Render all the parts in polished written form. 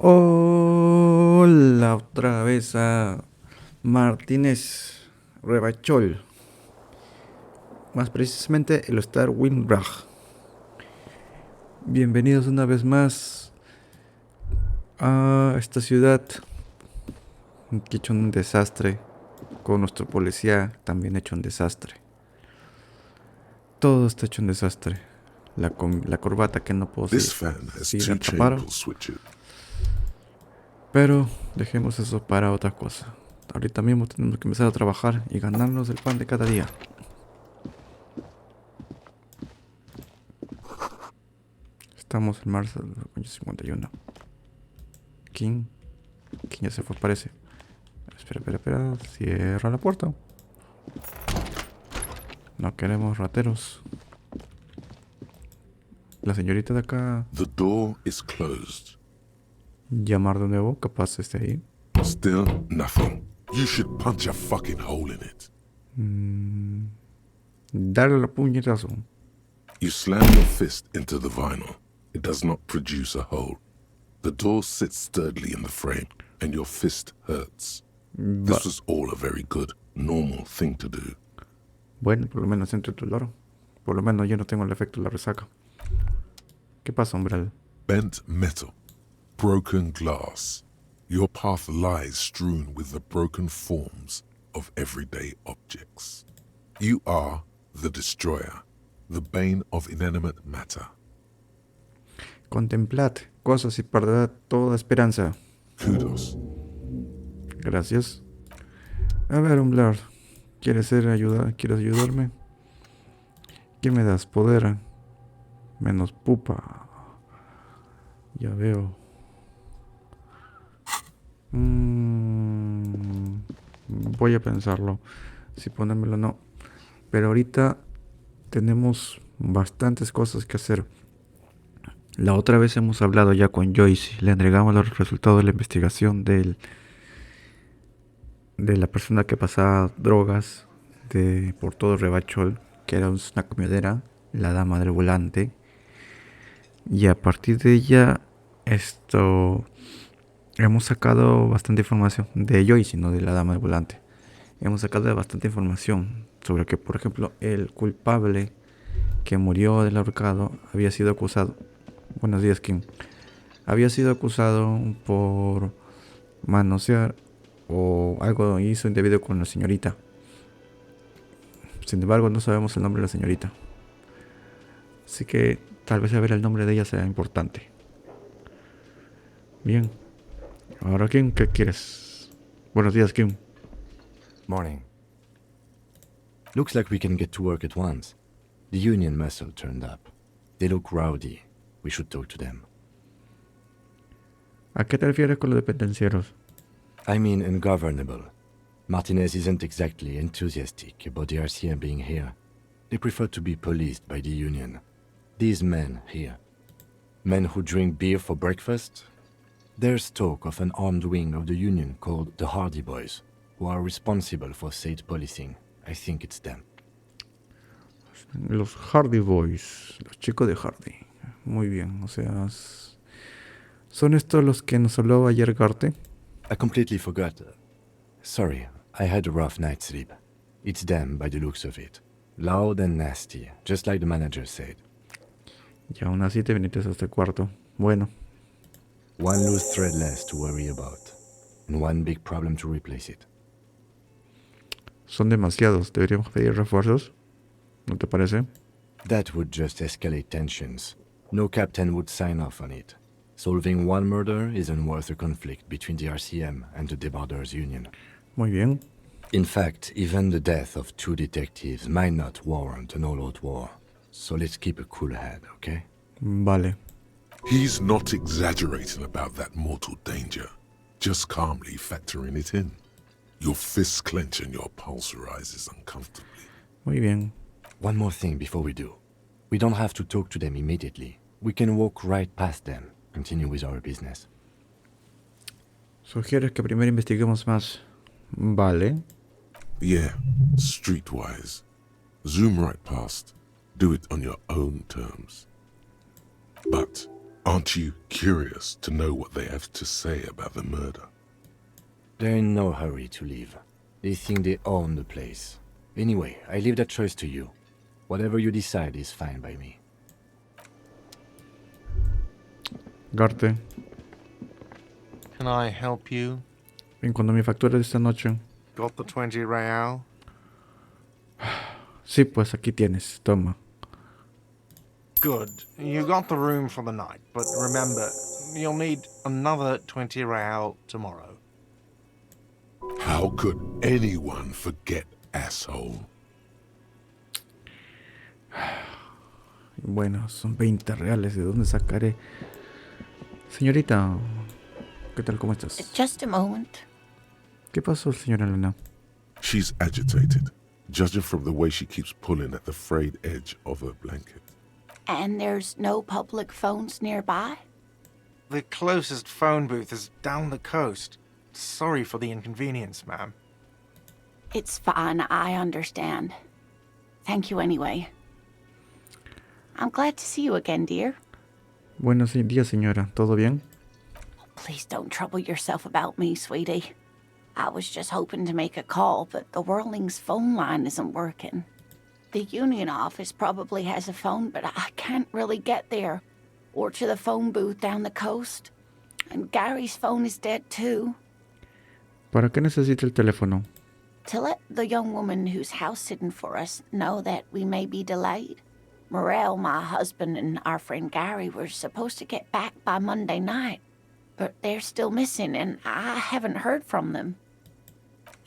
Hola otra vez a Martinaise Rebachol, más precisamente el Star Windrag. Bienvenidos una vez más a esta ciudad que ha hecho un desastre, con nuestro policía también hecho un desastre. Todo está hecho un desastre. La corbata que no puedo This fan has seguir two atrapado. chain pull switches. Pero dejemos eso para otra cosa. Ahorita mismo tenemos que empezar a trabajar y ganarnos el pan de cada día. Estamos en marzo del año 51. ¿Quién ya se fue, parece? Espera. Cierra la puerta. No queremos rateros. La señorita de acá. The door is closed. Llamar de nuevo, capaz esté ahí. Still nothing. You should punch a fucking hole in it. Darle la puñetazo. You slam your fist into the vinyl. It does not produce a hole. The door sits sturdily in the frame, and your fist hurts. This was all a very good, normal thing to do. Bueno, por lo menos siento el dolor. Por lo menos yo no tengo el efecto de la resaca. ¿Qué pasa, umbral? Bent metal. Broken glass. Your path lies strewn with the broken forms of everyday objects. You are the destroyer, the bane of inanimate matter. Contemplad cosas y perded toda esperanza. Kudos. Gracias. A ver, umbral. ¿Quieres ayudarme? ¿Qué me das? Poder. Menos pupa. Ya veo. Voy a pensarlo. Si ponérmelo o no. Pero ahorita tenemos bastantes cosas que hacer. La otra vez hemos hablado ya con Joyce. Le entregamos los resultados de la investigación de la persona que pasaba drogas por todo Rebachol, que era una comedera, la dama del volante. Y a partir de ella, hemos sacado bastante información de Joyce, no de la dama del volante. Hemos sacado bastante información sobre que, por ejemplo, el culpable que murió del ahorcado había sido acusado. Buenos días, Kim. Había sido acusado por manosear o algo hizo indebido con la señorita. Sin embargo, no sabemos el nombre de la señorita. Así que tal vez saber el nombre de ella sea importante. Bien. Ahora, Kim, ¿qué quieres? Buenos días, Kim. Morning. Looks like we can get to work at once. The union muscle turned up. They look rowdy. We should talk to them. ¿A qué te refieres con los dependencieros? I mean ungovernable. Martinaise isn't exactly enthusiastic about the RCM being here. They prefer to be policed by the union. These men here. Men who drink beer for breakfast. There's talk of an armed wing of the union called the Hardy Boys, who are responsible for state policing. I think it's them. Los Hardy Boys. Los chicos de Hardy. Muy bien, o sea... ¿Son estos los que nos habló ayer Garte? I completely forgot. Sorry, I had a rough night's sleep. It's them by the looks of it. Loud and nasty, just like the manager said. Y aún así te viniste a este cuarto. Bueno. One loose thread less to worry about. And one big problem to replace it. Son demasiados. ¿Deberíamos pedir refuerzos? ¿No te parece? That would just escalate tensions. No captain would sign off on it. Solving one murder isn't worth a conflict between the RCM and the Debarders Union. Muy bien. In fact, even the death of two detectives might not warrant an all-out war. So let's keep a cool head, okay? Vale. He's not exaggerating about that mortal danger, just calmly factoring it in. Your fists clench and your pulse rises uncomfortably. Muy bien. One more thing before we do. We don't have to talk to them immediately. We can walk right past them, continue with our business. ¿Sugieres que primero investiguemos más? Vale. Yeah, streetwise. Zoom right past. Do it on your own terms. But Aren't you curious to know what they have to say about the murder? They're in no hurry to leave. They think they own the place. Anyway, I leave that choice to you. Whatever you decide is fine by me. Garte, Can I help you? en cuanto a mi factura de esta noche. Got the 20 real? Sí, pues aquí tienes, toma. Good. You got the room for the night, but remember, you'll need another 20 real tomorrow. How could anyone forget, asshole? Bueno, son 20 reales, ¿de dónde sacaré? Señorita, ¿qué tal? ¿Cómo estás? Just a moment. ¿Qué pasó, señora Elena? She's agitated, judging from the way she keeps pulling at the frayed edge of her blanket. And there's no public phones nearby? The closest phone booth is down the coast. Sorry for the inconvenience, ma'am. It's fine, I understand. Thank you anyway. I'm glad to see you again, dear. Buenos días, señora. ¿Todo bien? Please don't trouble yourself about me, sweetie. I was just hoping to make a call, but the Whirling's phone line isn't working. The union office probably has a phone, but I can't really get there. Or to the phone booth down the coast. And Gary's phone is dead too. ¿Para qué necesita el teléfono? To let the young woman who's house-sitting for us know that we may be delayed. Morel, my husband, and our friend Gary were supposed to get back by Monday night, but they're still missing, and I haven't heard from them.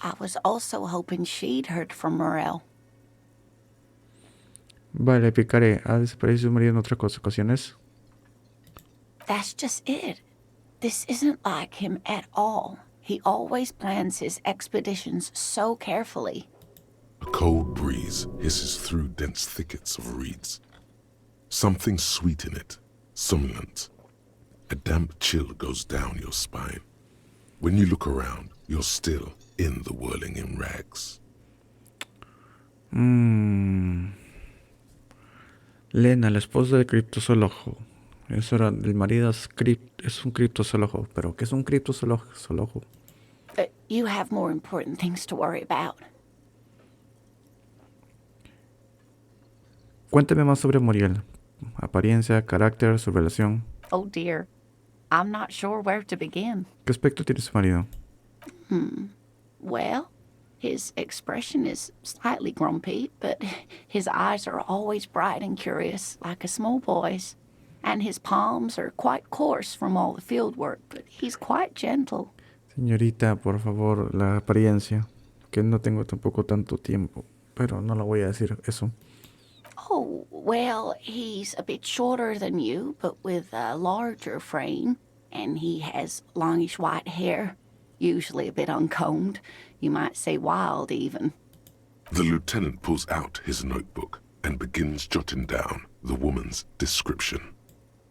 I was also hoping she'd heard from Morel. Vale, picaré. ¿Ha desaparecido su marido en otras ocasiones? That's just it. This isn't like him at all. He always plans his expeditions so carefully. A cold breeze hisses through dense thickets of reeds. Something sweet in it, somnolent. A damp chill goes down your spine. When you look around, you're still in the whirling in rags. Lena, la esposa del criptozoólogo. Eso era, el marido es un criptozoólogo. ¿Pero qué es un criptozoólogo? You have more important things to worry about. Cuénteme más sobre Muriel. Apariencia, carácter, su relación. Oh dear. I'm not sure where to begin. ¿Qué aspecto tiene su marido? Well, his expression is slightly grumpy, but his eyes are always bright and curious, like a small boy's. And his palms are quite coarse from all the field work, but he's quite gentle. Señorita, por favor, la apariencia. Que no tengo tampoco tanto tiempo. Pero no le voy a decir eso. Oh, well, he's a bit shorter than you, but with a larger frame. And he has longish white hair, usually a bit uncombed. You might say wild, even. The lieutenant pulls out his notebook and begins jotting down the woman's description.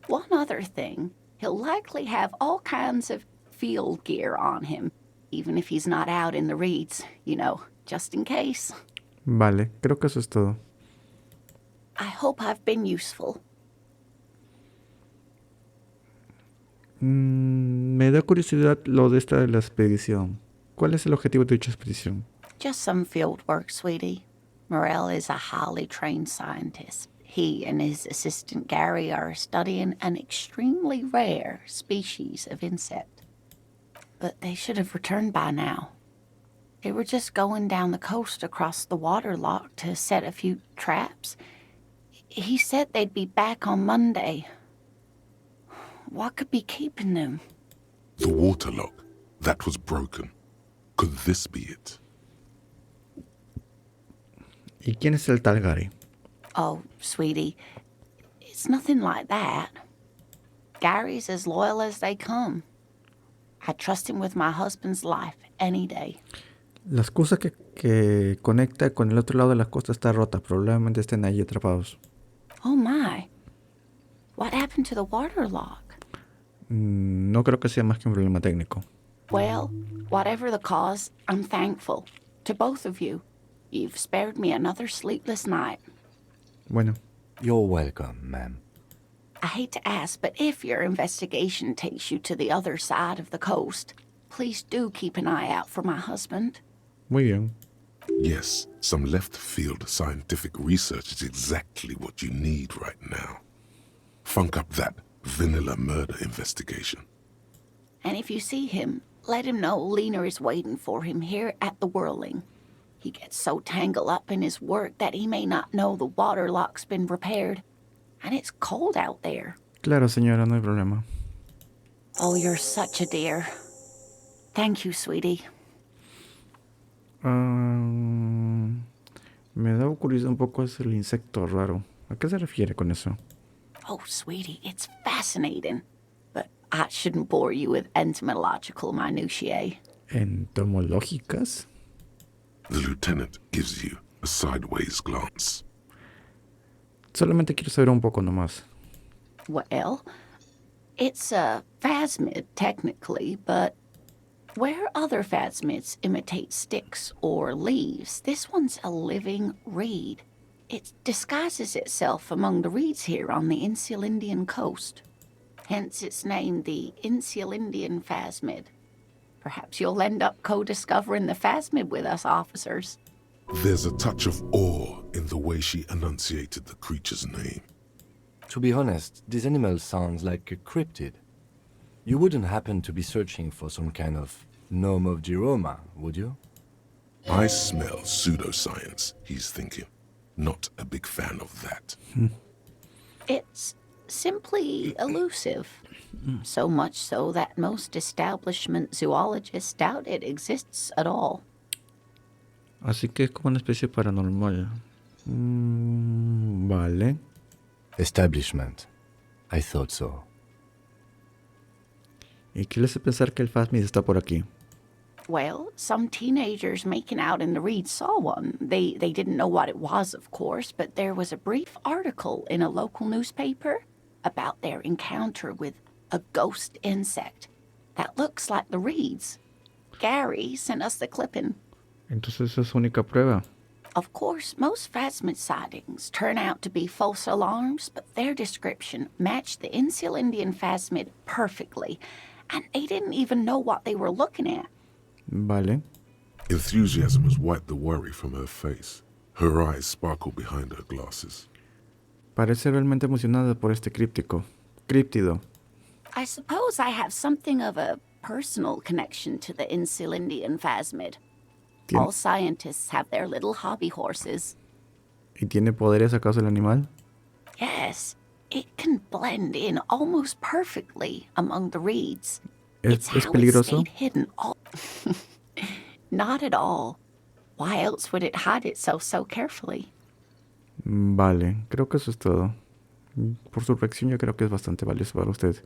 One other thing, he'll likely have all kinds of field gear on him, even if he's not out in the reeds, you know, just in case. Vale, creo que eso es todo. I hope I've been useful. Me da curiosidad lo de esta de la expedición. ¿Cuál es el objetivo de dicha expedición? Just some field work, sweetie. Morel is a highly trained scientist. He and his assistant Gary are studying an extremely rare species of insect. But they should have returned by now. They were just going down the coast across the water lock to set a few traps. He said they'd be back on Monday. What could be keeping them? The waterlock, that was broken. Could this be it? ¿Y quién es el tal Gary? Oh, sweetie, it's nothing like that. Gary's as loyal as they come. I trust him with my husband's life any day. La excusa que conecta con el otro lado de la costa está rota. Probablemente estén ahí atrapados. Oh my. What happened to the water lock? No creo que sea más que un problema técnico. Well, whatever the cause, I'm thankful. To both of you. You've spared me another sleepless night. Bueno, You're welcome, ma'am. I hate to ask, but if your investigation takes you to the other side of the coast, please do keep an eye out for my husband. Muy bien. Yes, some left-field scientific research is exactly what you need right now. Funk up that vanilla murder investigation. And if you see him, let him know Lena is waiting for him here at the Whirling. He gets so tangled up in his work that he may not know the water lock's been repaired. And it's cold out there. Claro, señora, no hay problema. Oh, you're such a dear. Thank you, sweetie. Me da curiosidad un poco es el insecto raro. ¿A qué se refiere con eso? Oh, sweetie, it's fascinating. But I shouldn't bore you with entomological minutiae. ¿Entomológicas? The lieutenant gives you a sideways glance. Solamente quiero saber un poco nomás. Well, it's a phasmid, technically, but where other phasmids imitate sticks or leaves, this one's a living reed. It disguises itself among the reeds here on the Insulindian coast. Hence it's named the Insulindian phasmid. Perhaps you'll end up co-discovering the phasmid with us officers. There's a touch of awe in the way she enunciated the creature's name. To be honest, this animal sounds like a cryptid. You wouldn't happen to be searching for some kind of gnome of Jeroma, would you? I smell pseudoscience, he's thinking. Not a big fan of that. It's simply elusive. So much so that most establishment zoologists doubt it exists at all. Así que es como una especie paranormal. Vale. Establishment. I thought so. ¿Y qué le hace pensar que el Phasmid está por aquí? Well, some teenagers making out in the reeds saw one. They didn't know what it was, of course, but there was a brief article in a local newspaper about their encounter with a ghost insect that looks like the reeds. Gary sent us the clipping. Entonces esa es su única prueba. Of course, most phasmid sightings turn out to be false alarms, but their description matched the Insulindian phasmid perfectly, and they didn't even know what they were looking at. Vale. Enthusiasm has wiped the worry from her face. Her eyes sparkle behind her glasses. Parece realmente emocionada por este críptido. I suppose I have something of a personal connection to the Insulindian phasmid. All scientists have their little hobby horses. ¿Y tiene poderes acaso el animal? Yes, it can blend in almost perfectly among the reeds. ¿Es It's how peligroso? it stayed hidden all... Not at all. Why else would it hide itself so carefully? Vale, creo que eso es todo. Por su reacción yo creo que es bastante valioso para usted.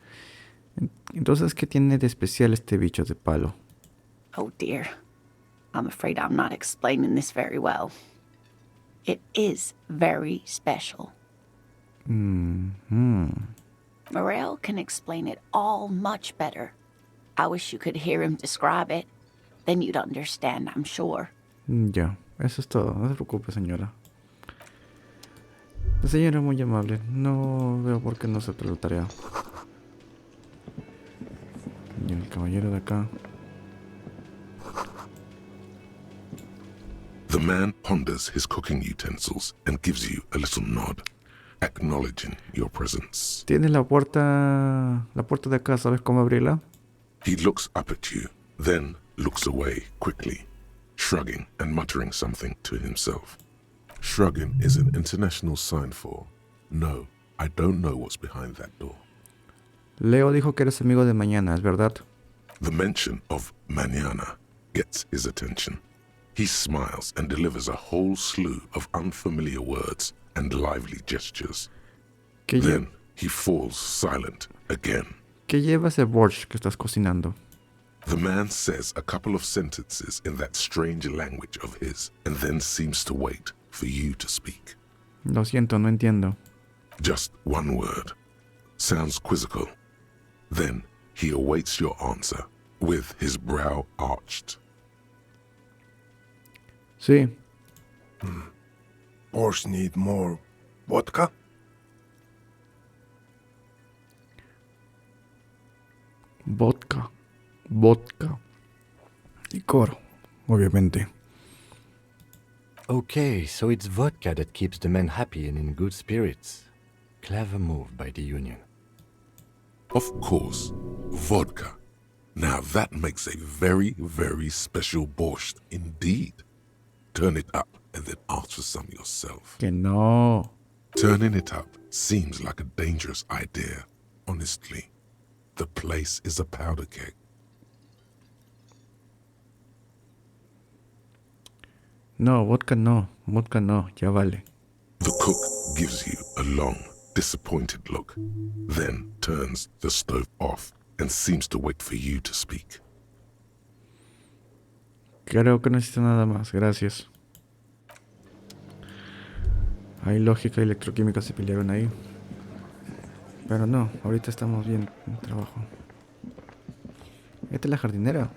Entonces, ¿qué tiene de especial este bicho de palo? Oh dear. I'm afraid I'm not explaining this very well. It is very special. Morel can explain it all much better. I wish you could hear him describe it. Then you'd understand, I'm sure. Ya, eso es todo. No se preocupe, señora. La señora es muy amable. No veo por qué no acepta la tarea. Y el caballero de acá. The man ponders his cooking utensils and gives you a little nod, acknowledging your presence. Tienes la puerta de acá, ¿sabes cómo abrirla? He looks up at you, then looks away quickly, shrugging and muttering something to himself. Shrugging is an international sign for, no, I don't know what's behind that door. Leo dijo que eres amigo de mañana, ¿es verdad? The mention of mañana gets his attention. He smiles and delivers a whole slew of unfamiliar words and lively gestures. Then he falls silent again. ¿Qué lleva ese borscht que estás cocinando? The man says a couple of sentences in that strange language of his and then seems to wait for you to speak. Lo siento, no entiendo. Just one word. Sounds quizzical. Then he awaits your answer with his brow arched. Sí. Borscht need more vodka? Vodka. Vodka. Licor, obviamente. Okay, so it's vodka that keeps the men happy and in good spirits. Clever move by the Union. Of course, vodka. Now that makes a very, very special borscht indeed. Turn it up and then ask for some yourself. Que no. Turning it up seems like a dangerous idea, honestly. The place is a powder keg. No, vodka no. Vodka no. Ya vale. The cook gives you a long, disappointed look, then turns the stove off and seems to wait for you to speak. Creo que no necesito nada más. Gracias. Hay lógica y electroquímica se pelearon ahí. Pero no, ahorita estamos bien en trabajo. Esta es la jardinera.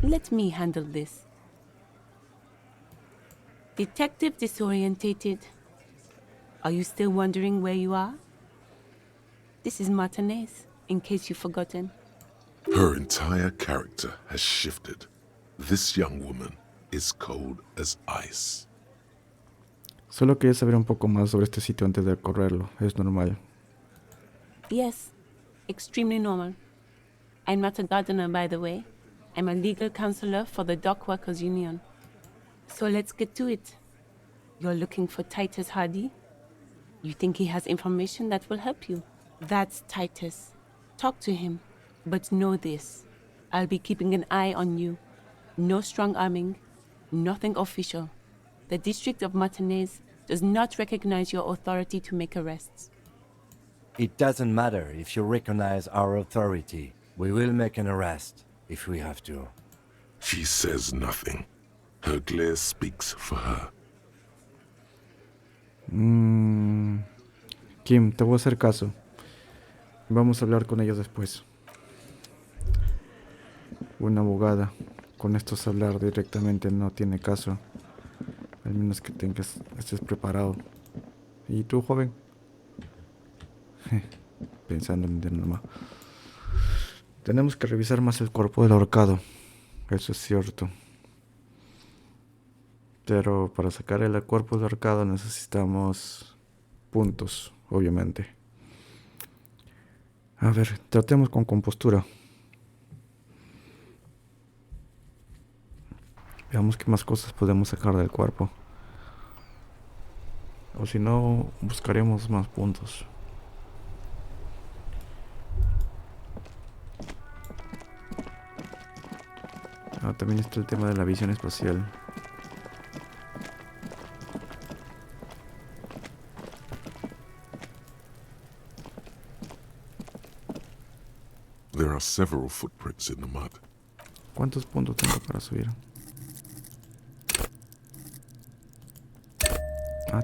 Let me handle this. Detective disorientated. Are you still wondering where you are? This is Martinaise, in case you've forgotten. Her entire character has shifted. This young woman is cold as ice. Solo quería saber un poco más sobre este sitio antes de recorrerlo. Es normal. Yes, extremely normal. I'm not a gardener, by the way. I'm a legal counselor for the Dock Workers Union. So let's get to it. You're looking for Titus Hardy? You think he has information that will help you? That's Titus. Talk to him. But know this. I'll be keeping an eye on you. No strong arming. Nothing official. The District of Martinaise does not recognize your authority to make arrests. It doesn't matter if you recognize our authority. We will make an arrest, if we have to. She says nothing. Her glare speaks for her. Kim, te voy a hacer caso. Vamos a hablar con ellos después. Una abogada. Con estos hablar directamente no tiene caso. Al menos que estés preparado. ¿Y tú, joven? Pensando en el nomás. Tenemos que revisar más el cuerpo del ahorcado. Eso es cierto. Pero para sacar el cuerpo del ahorcado necesitamos puntos, obviamente. A ver, tratemos con compostura. Veamos qué más cosas podemos sacar del cuerpo. O si no, buscaremos más puntos. También está el tema de la visión espacial. There are several footprints in the mud. ¿Cuántos puntos tengo para subir?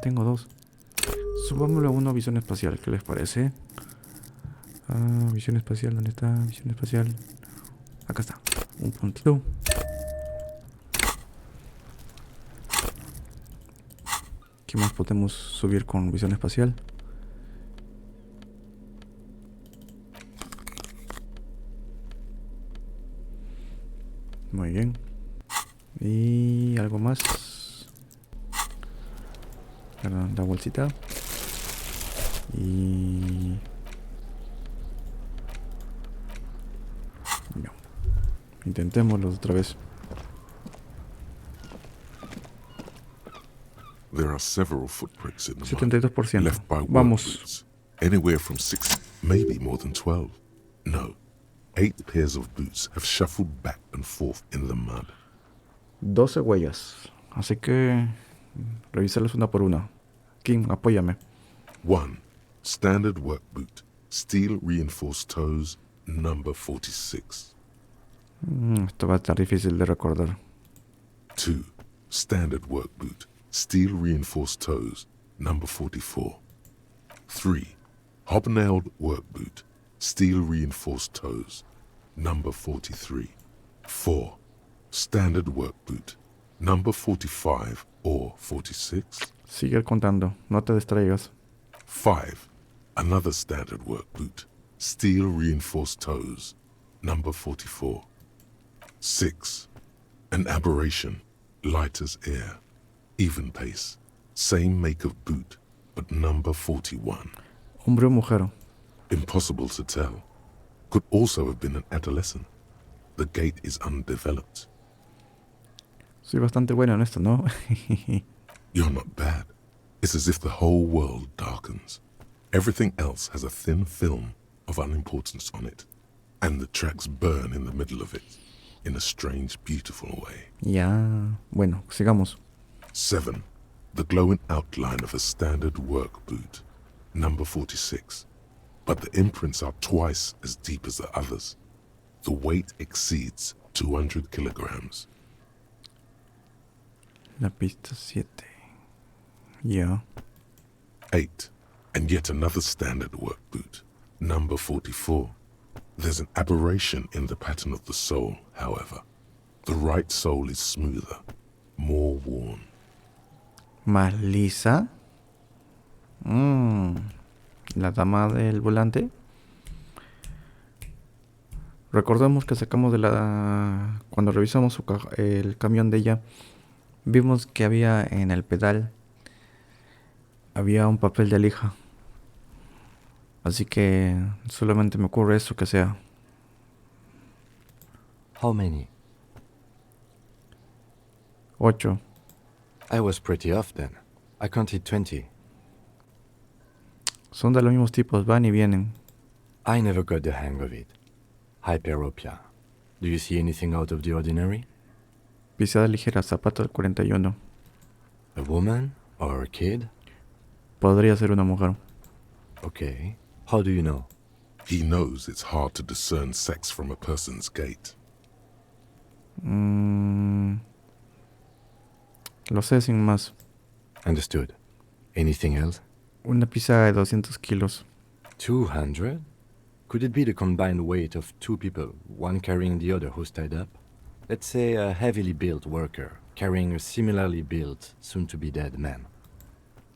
Tengo 2. Subámosle a uno a visión espacial. ¿Qué les parece? Visión espacial. ¿Dónde está? Visión espacial. Acá está. Un puntito. ¿Qué más podemos subir con visión espacial? Muy bien. Y algo más. La bolsita. Y... no. Intentémoslo otra vez. There are several footprints in the mud, 72%. left by work Vamos. boots. Anywhere from 6, maybe more than 12. No, 8 pairs of boots have shuffled back and forth in the mud. 12 huellas. Así que... revisarlas una por una. Kim, apóyame. 1. Standard work boot. Steel reinforced toes. Number 46. Esto va a estar difícil de recordar. 2. Standard work boot. Steel reinforced toes. Number 44. 3. Hobnailed work boot. Steel reinforced toes. Number 43. 4. Standard work boot. Number 45 or 46. Sigue contando, no te distraigas. 5. Another standard work boot. Steel reinforced toes. Number 44. 6. An aberration. Light as air. Even pace. Same make of boot, but number 41. Hombre o mujer. Impossible to tell. Could also have been an adolescent. The gait is undeveloped. Soy bastante bueno en esto, ¿no? You're not bad. It's as if the whole world darkens. Everything else has a thin film of unimportance on it, and the tracks burn in the middle of it, in a strange, beautiful way. Ya. Bueno, sigamos. 7. The glowing outline of a standard work boot. Number 46. But the imprints are twice as deep as the others. The weight exceeds 200 kilograms. La pista 7. Ya. 8. And yet another standard work boot. Number 44. There's an aberration in the pattern of the sole, however. The right sole is smoother, more worn. Más lisa. La dama del volante. Recordemos que sacamos de la... Cuando revisamos el camión de ella, vimos que había en el pedal, había un papel de lija. Así que solamente me ocurre eso que sea. How many? 8. I was pretty off then. I counted 20. Son de los mismos tipos, van y vienen. I never got the hang of it. Hyperopia. Do you see anything out of the ordinary? Pisada ligera, zapato del 41. A woman or a kid? Podría ser una mujer. Okay. How do you know? He knows it's hard to discern sex from a person's gait. Lo sé sin más. Understood. Anything else? Una pisada de 200 kilos. 200? Could it be the combined weight of two people, one carrying the other who's tied up? Let's say a heavily built worker carrying a similarly built, soon-to-be-dead man.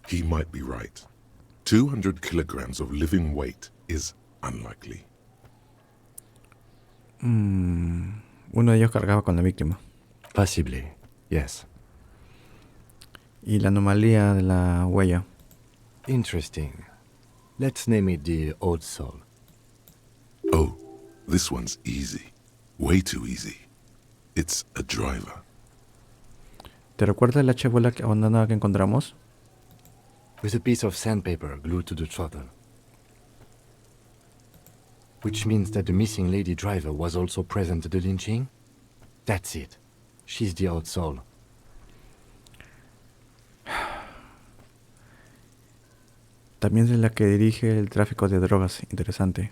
He might be right. 200 kilograms of living weight is unlikely. Uno de ellos cargaba con la víctima. Possibly, yes. Y la anomalía de la huella. Interesting. Let's name it the old soul. Oh, this one's easy. Way too easy. It's a driver. ¿Te recuerdas la chabuela abandonada que encontramos? With a piece of sandpaper glued to the throttle. Which means that the missing lady driver was also present at the lynching? That's it. She's the old soul. También es la que dirige el tráfico de drogas. Interesante.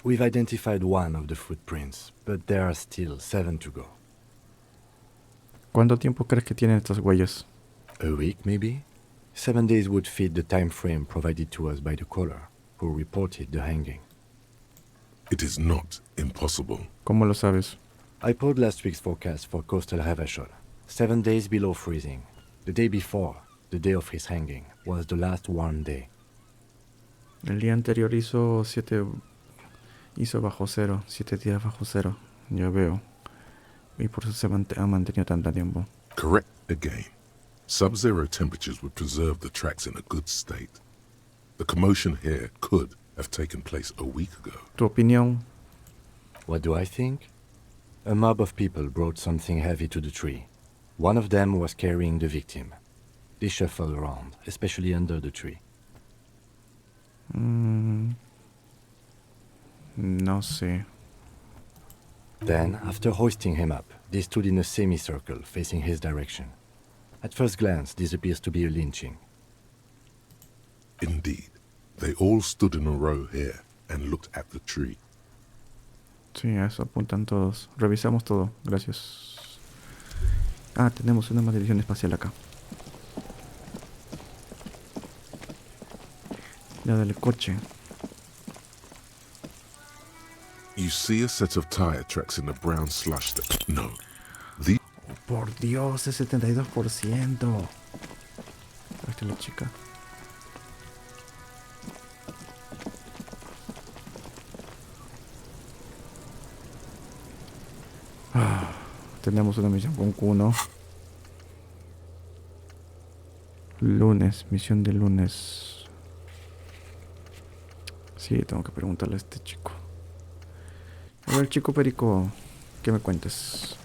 We've identified one of the footprints, but there are still 7 to go. ¿Cuánto tiempo crees que tienen estas huellas? A week, maybe? 7 days would fit the time frame provided to us by the caller, who reported the hanging. It is not impossible. ¿Cómo lo sabes? I pulled last week's forecast for coastal Havashol. 7 days below freezing. The day before, the day of his hanging, was the last warm day. El día anterior hizo bajo cero, 7 días bajo cero. Ya veo. Y por eso se ha mantenido tanto tiempo. Correct again. Sub-zero temperatures would preserve the tracks in a good state. The commotion here could have taken place a week ago. ¿Tu opinión? What do I think? A mob of people brought something heavy to the tree. One of them was carrying the victim. They shuffled around, especially under the tree. No sé. Then, after hoisting him up, they stood in a semicircle facing his direction. At first glance, this appears to be a lynching. Indeed. They all stood in a row here and looked at the tree. Sí, a eso apuntan todos. Revisamos todo. Gracias. Ah, tenemos una maldición espacial acá. La del coche. You see a set of tire tracks in the brown slush that... No. The... Oh, por Dios, es 72%. Ahí está la chica. Tenemos una misión con Kuno. Lunes, misión de lunes. Sí, tengo que preguntarle a este chico. A ver, chico perico, ¿qué me cuentas?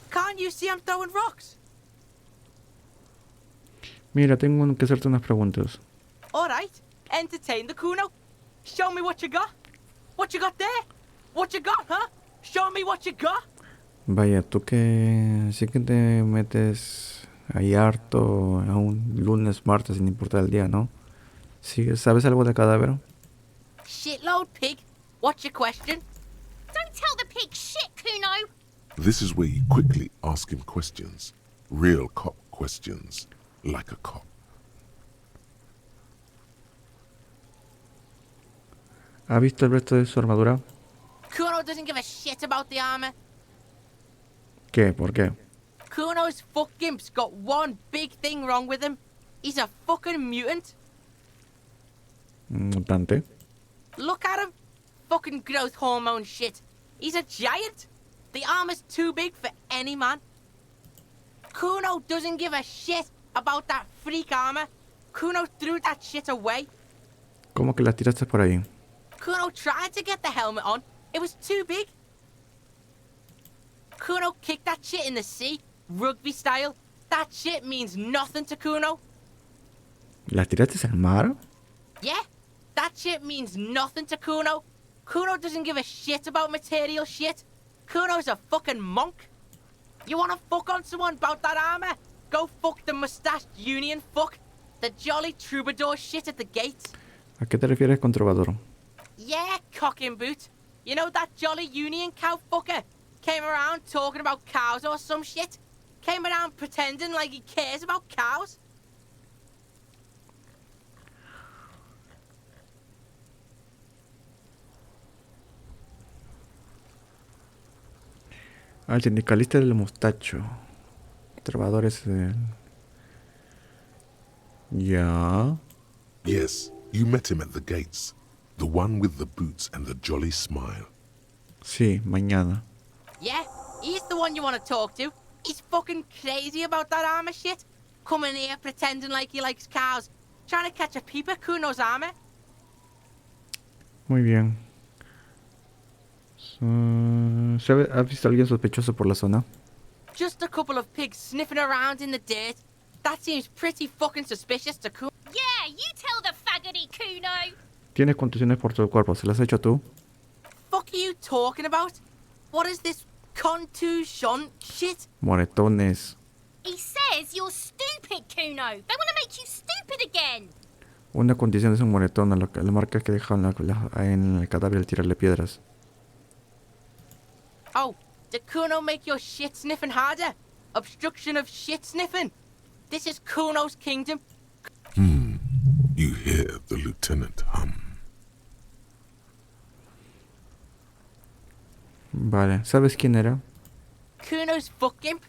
Can't you see I'm throwing rocks? Mira, tengo que hacerte unas preguntas. All right, entertain the Kuno. Show me what you got. What you got there? What you got, huh? Show me what you got. Vaya, tú que sí que te metes ahí harto a un lunes, martes, sin importar el día, ¿no? Sí, ¿sabes algo de cadáver? Shitload pig. What's your question? Don't tell the pig shit, Kuno. This is where you quickly ask him questions. Real cop questions. Like a cop. ¿Ha visto el resto de su armadura? Kuno doesn't give a shit about the armor. ¿Qué? ¿Por qué? Kuno's fuck gimp's got one big thing wrong with him. He's a fucking mutant. Mutante. Look at him. Fucking growth hormone shit. He's a giant. The armor's too big for any man. Kuno doesn't give a shit about that freak armor. Kuno threw that shit away. ¿Cómo que las tiraste por ahí? Kuno tried to get the helmet on. It was too big. Kuno kicked that shit in the sea, rugby style. That shit means nothing to Kuno. ¿Las tiraste al mar? Yeah, that shit means nothing to Kuno. Kuno doesn't give a shit about material shit. Kuno's a fucking monk. You wanna fuck on someone about that armor? Go fuck the mustached union fuck. The jolly troubadour shit at the gates. ¿A qué te refieres con trovador? Yeah, cock and boot. You know that jolly union cow fucker? Came around talking about cows or some shit? Came around pretending like he cares about cows? Ah, el sindicalista del mostacho. Trovadores del... Ya. Yes, you met him at the gates. The one with the boots and the jolly smile. Sí, mañana. Yeah, he's the one you want to talk to. He's fucking crazy about that armor shit. Coming here pretending like he likes cows. Trying to catch a peep at Kuno's armor. Muy bien. ¿Has visto a alguien sospechoso por la zona? Just a couple of pigs sniffing around in the dirt. That seems pretty fucking suspicious to Kuno. Yeah, you tell the faggoty, Kuno. Tienes contusiones por todo el cuerpo. ¿Se las has hecho tú? Fuck are you talking about? What is this contusion shit? Moretones. He says you're stupid, Kuno. They want to make you stupid again. Una condición es un moretón, la marca que dejaron en el cadáver al tirarle piedras. Oh, did Kuno make your shit sniffing harder? Obstruction of shit sniffing? This is Kuno's kingdom. You hear the lieutenant hum. Vale, ¿sabes quién era? Kuno's fuck gimp.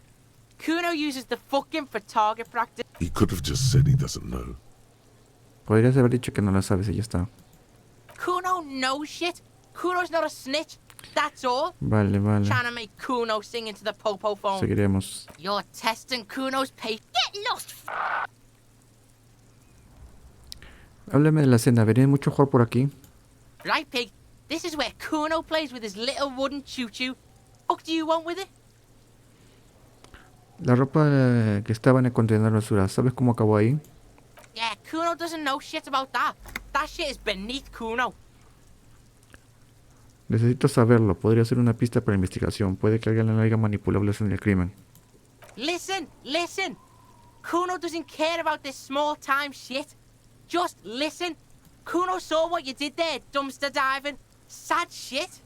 Kuno uses the fuck gimp for target practice. He could have just said he doesn't know. Podrías haber dicho que no la sabes y ya está. Kuno knows shit. Kuno's not a snitch. That's all. Vale, vale. Trying to make Kuno sing into the popo phone. Seguiremos. You're testing Kuno's patience. Get lost. Háblame de la cena. ¿Vería mucho jugar por aquí? Right, pig. This is where Kuno plays with his little wooden choo-choo. What do you want with it? La ropa que estaba en el contenedor de basura. ¿Sabes cómo acabó ahí? Yeah, Kuno doesn't know shit about that. That shit is beneath Kuno. Necesito saberlo. Podría ser una pista para la investigación. Puede que alguien le haya manipulado en el crimen. Listen, listen. Kuno doesn't care about this small-time shit. Just listen. Kuno saw what you did there, dumpster diving. Sad shit.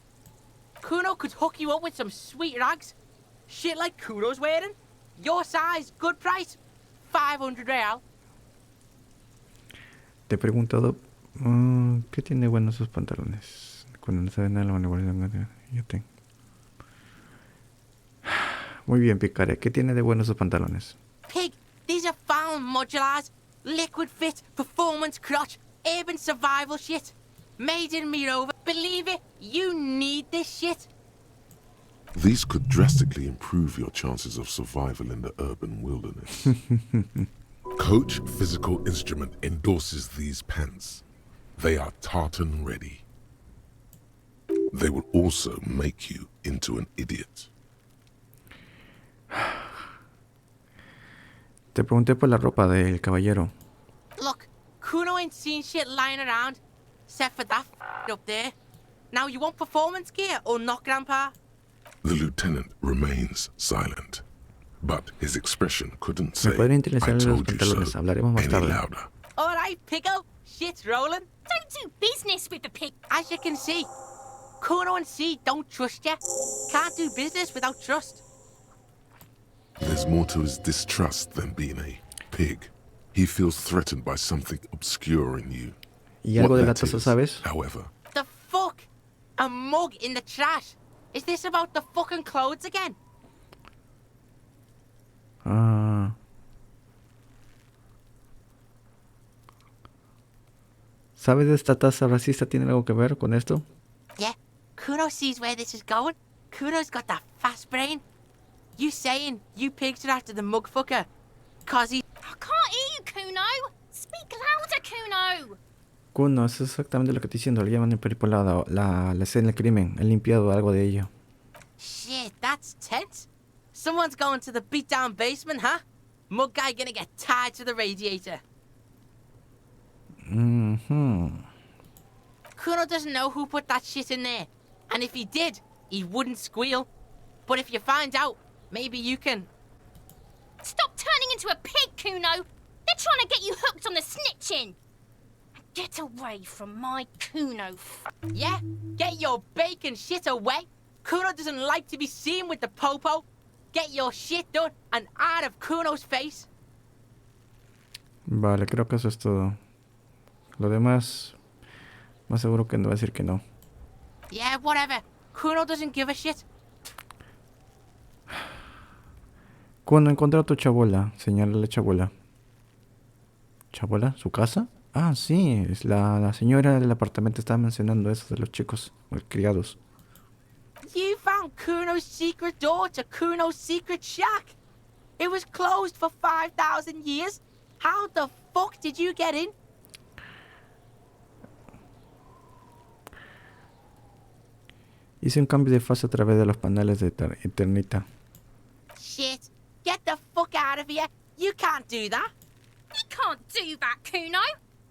Kuno could hook you up with some sweet rags. Shit like Kuno's wearing. Your size, good price. 500 real. Te he preguntado ¿qué tiene bueno sus pantalones? Cuando no sabe nada de la manipulación. Yo tengo. Muy bien, Picaré. ¿Qué tiene de bueno sus pantalones? Pig, these are found modulars. Liquid fit, performance crotch, urban survival shit. Made in me over. Believe it, you need this shit. These could drastically improve your chances of survival in the urban wilderness. Coach Physical Instrument endorses these pants. They are tartan ready. They will also make you into an idiot. Te pregunté por la ropa del caballero. Look, Kuno ain't seen shit lying around, except for that up there. Now you want performance gear or not, Grandpa? The lieutenant remains silent, but his expression couldn't Me say, podría I interesar los told you pantalones. so, Hablaremos más any tarde. louder. All right, Pico, shit's rolling. Don't do business with the pig. As you can see, Kuno and C don't trust you. Can't do business without trust. There's more to his distrust than being a pig. He feels threatened by something obscure in you. ¿Y algo What de la that taza is, sabes? however, The fuck? A mug in the trash? Is this about the fucking clothes again? Ah. ¿Sabes de esta taza racista tiene algo que ver con esto? Yeah, Kuno sees where this is going. Kuno's got that fast brain. You saying you pigs are after the mug fucker? Cause he... I can't hear you, Kuno. Speak louder, Kuno. Kuno, es exactamente lo que estoy diciendo. Le llaman emperifolada. La escena del crimen. Han limpiado algo de ello. Shit, that's tense. Someone's going to the beat-down basement, huh? Mug guy gonna get tied to the radiator. Mhm. Kuno doesn't know who put that shit in there. And if he did, he wouldn't squeal. But if you find out, maybe you can... Stop turning into a pig, Kuno. They're trying to get you hooked on the snitching. Get away from my Kuno. Yeah? Get your bacon shit away. Kuno doesn't like to be seen with the popo. Get your shit done and out of Kuno's face. Vale, creo que eso es todo. Lo demás, más seguro que no va a decir que no. Yeah, whatever. Kuno doesn't give a shit. Kuno, encontré a tu chabola. Señala la chabola. ¿Chabola? ¿Su casa? Ah, sí. Es la señora del apartamento estaba mencionando eso de los chicos criados. You found Kuno's secret door to Kuno's secret shack. It was closed for 5,000 years. How the fuck did you get in? Hice un cambio de fase a través de los paneles de Eternita. Shit. Get the fuck out of here. You can't do that. He can't do that, Kuno.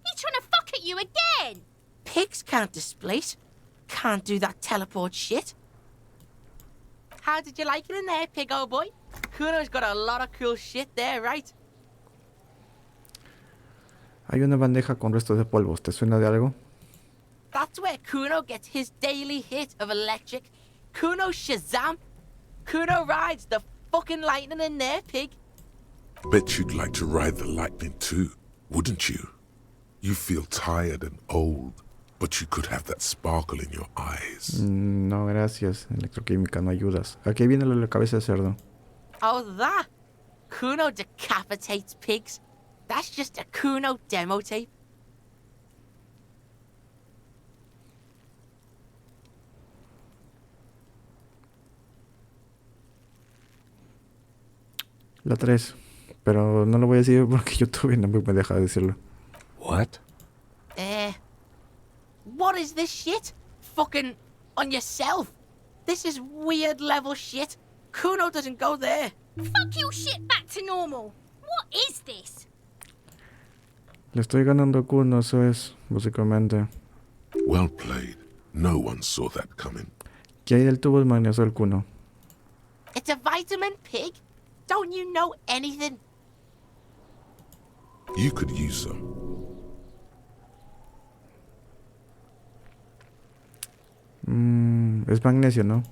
He's trying to fuck at you again. Pigs can't displace. Can't do that teleport shit. How did you like it in there, pig old boy? Kuno's got a lot of cool shit there, right? Hay una bandeja con restos de polvos. ¿Te suena de algo? That's where Kuno gets his daily hit of electric. Kuno Shazam. Kuno rides the fucking lightning in there, pig. bet you'd like to ride the lightning too, wouldn't you? You feel tired and old, but you could have that sparkle in your eyes. No, gracias. Electroquímica, no ayudas. Aquí viene lo de la cabeza de cerdo. Oh, that? Kuno decapitates pigs. That's just a Kuno demo tape. La 3. Pero no lo voy a decir porque YouTube no me deja de decirlo. What? What is this shit? Fucking on yourself. This is weird level shit. Kuno doesn't go there. Fuck your shit back to normal. What is this? Le estoy ganando a Kuno, eso es, básicamente. Well played. No one saw that coming. ¿Qué hay del tubo de magnesio del Kuno? It's a vitamin, pig. Don't you know anything? You could use some. Es magnesio, ¿no?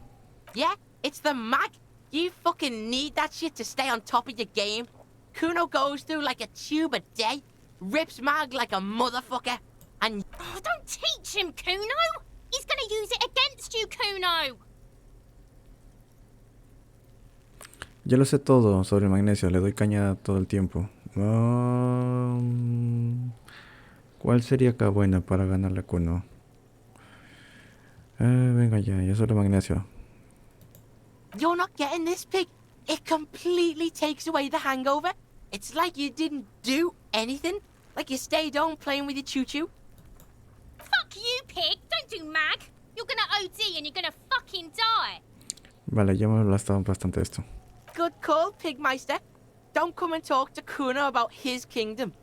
Yeah, it's the mag. You fucking need that shit to stay on top of your game. Kuno goes through like a tube a day, rips mag like a motherfucker, and... Oh, don't teach him, Kuno. He's gonna use it against you, Kuno. Yo lo sé todo sobre el magnesio, le doy caña todo el tiempo. ¿Cuál sería acá buena para ganarle a Kuno? Venga ya, yo solo magnesio. You're not getting this, pig. It completely takes away the hangover. It's like you didn't do anything. Like you stayed home playing with your choo-choo. Fuck you, pig. Don't do mag. You're gonna OD and you're gonna fucking die. Vale, ya me hablaste bastante de esto. Good call, Pigmeister. Don't come and talk to Kuno about his kingdom.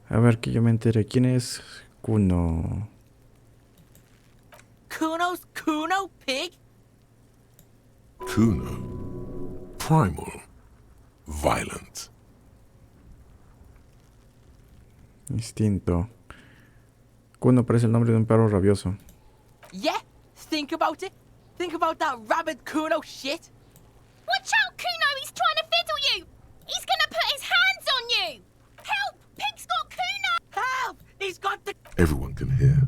A ver, que yo me entere. ¿Quién es Kuno? Kuno's Kuno, pig? Kuno. Primal. Violent. Instinto. Kuno parece el nombre de un perro rabioso. Yeah, think about it. Think about that rabid Kuno shit. Watch out, Kuno. He's trying to fiddle you. He's gonna put his hands on you. Help! Pig's got Kuno. Help! He's got the... Everyone can hear.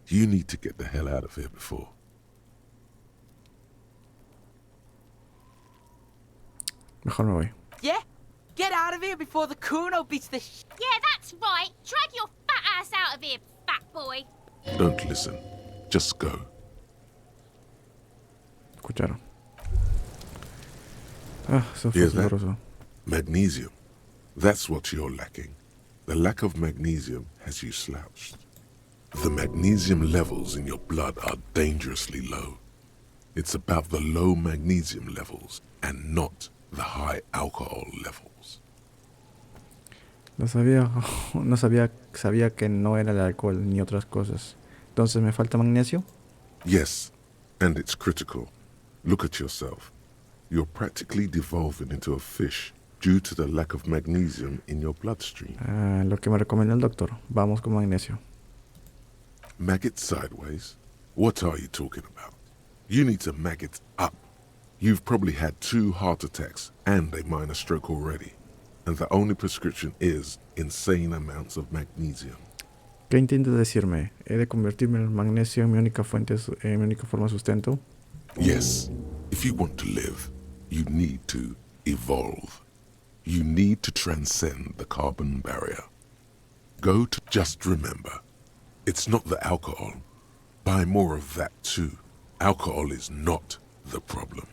You need to get the hell out of here before. Mejor me voy. Yeah? Get out of here before the Kuno beats the Yeah, that's right. Drag your fat ass out of here, fat boy. Don't listen. Just go. Escucharon. Ah, eso fue Here's that. doloroso. Magnesium. That's what you're lacking. The lack of magnesium has you slouched. The magnesium levels in your blood are dangerously low. It's about the low magnesium levels and not the high alcohol levels. No sabía, sabía que no era el alcohol ni otras cosas. Entonces, ¿me falta magnesio? Yes, and it's critical. Look at yourself. You're practically devolving into a fish due to the lack of magnesium in your bloodstream. Ah, lo que me recomendó el doctor. Vamos con magnesio. Maggot sideways? What are you talking about? You need to maggot up. You've probably had 2 heart attacks and a minor stroke already. And the only prescription is insane amounts of magnesium. ¿Qué intentas decirme? ¿He de convertirme el magnesio en mi única fuente, en mi única forma de sustento? Yes, if you want to live, you need to evolve. You need to transcend the carbon barrier. Go to just remember, it's not the alcohol. Buy more of that too. Alcohol is not the problem.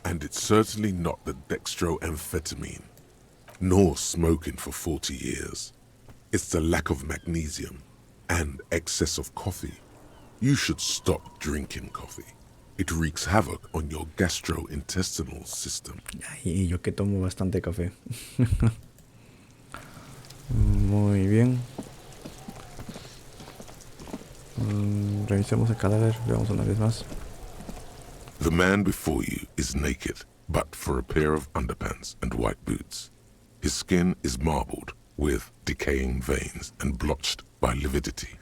And it's certainly not the dextroamphetamine, nor smoking for 40 years. It's the lack of magnesium and excess of coffee. You should stop drinking coffee. It wreaks havoc on your gastrointestinal system. Y yo que tomo bastante café. Muy bien. Revisemos el cadáver. Veamos una vez más. The man before you is naked, but for a pair of underpants and white boots. His skin is marbled with decaying veins and blotched by lividity.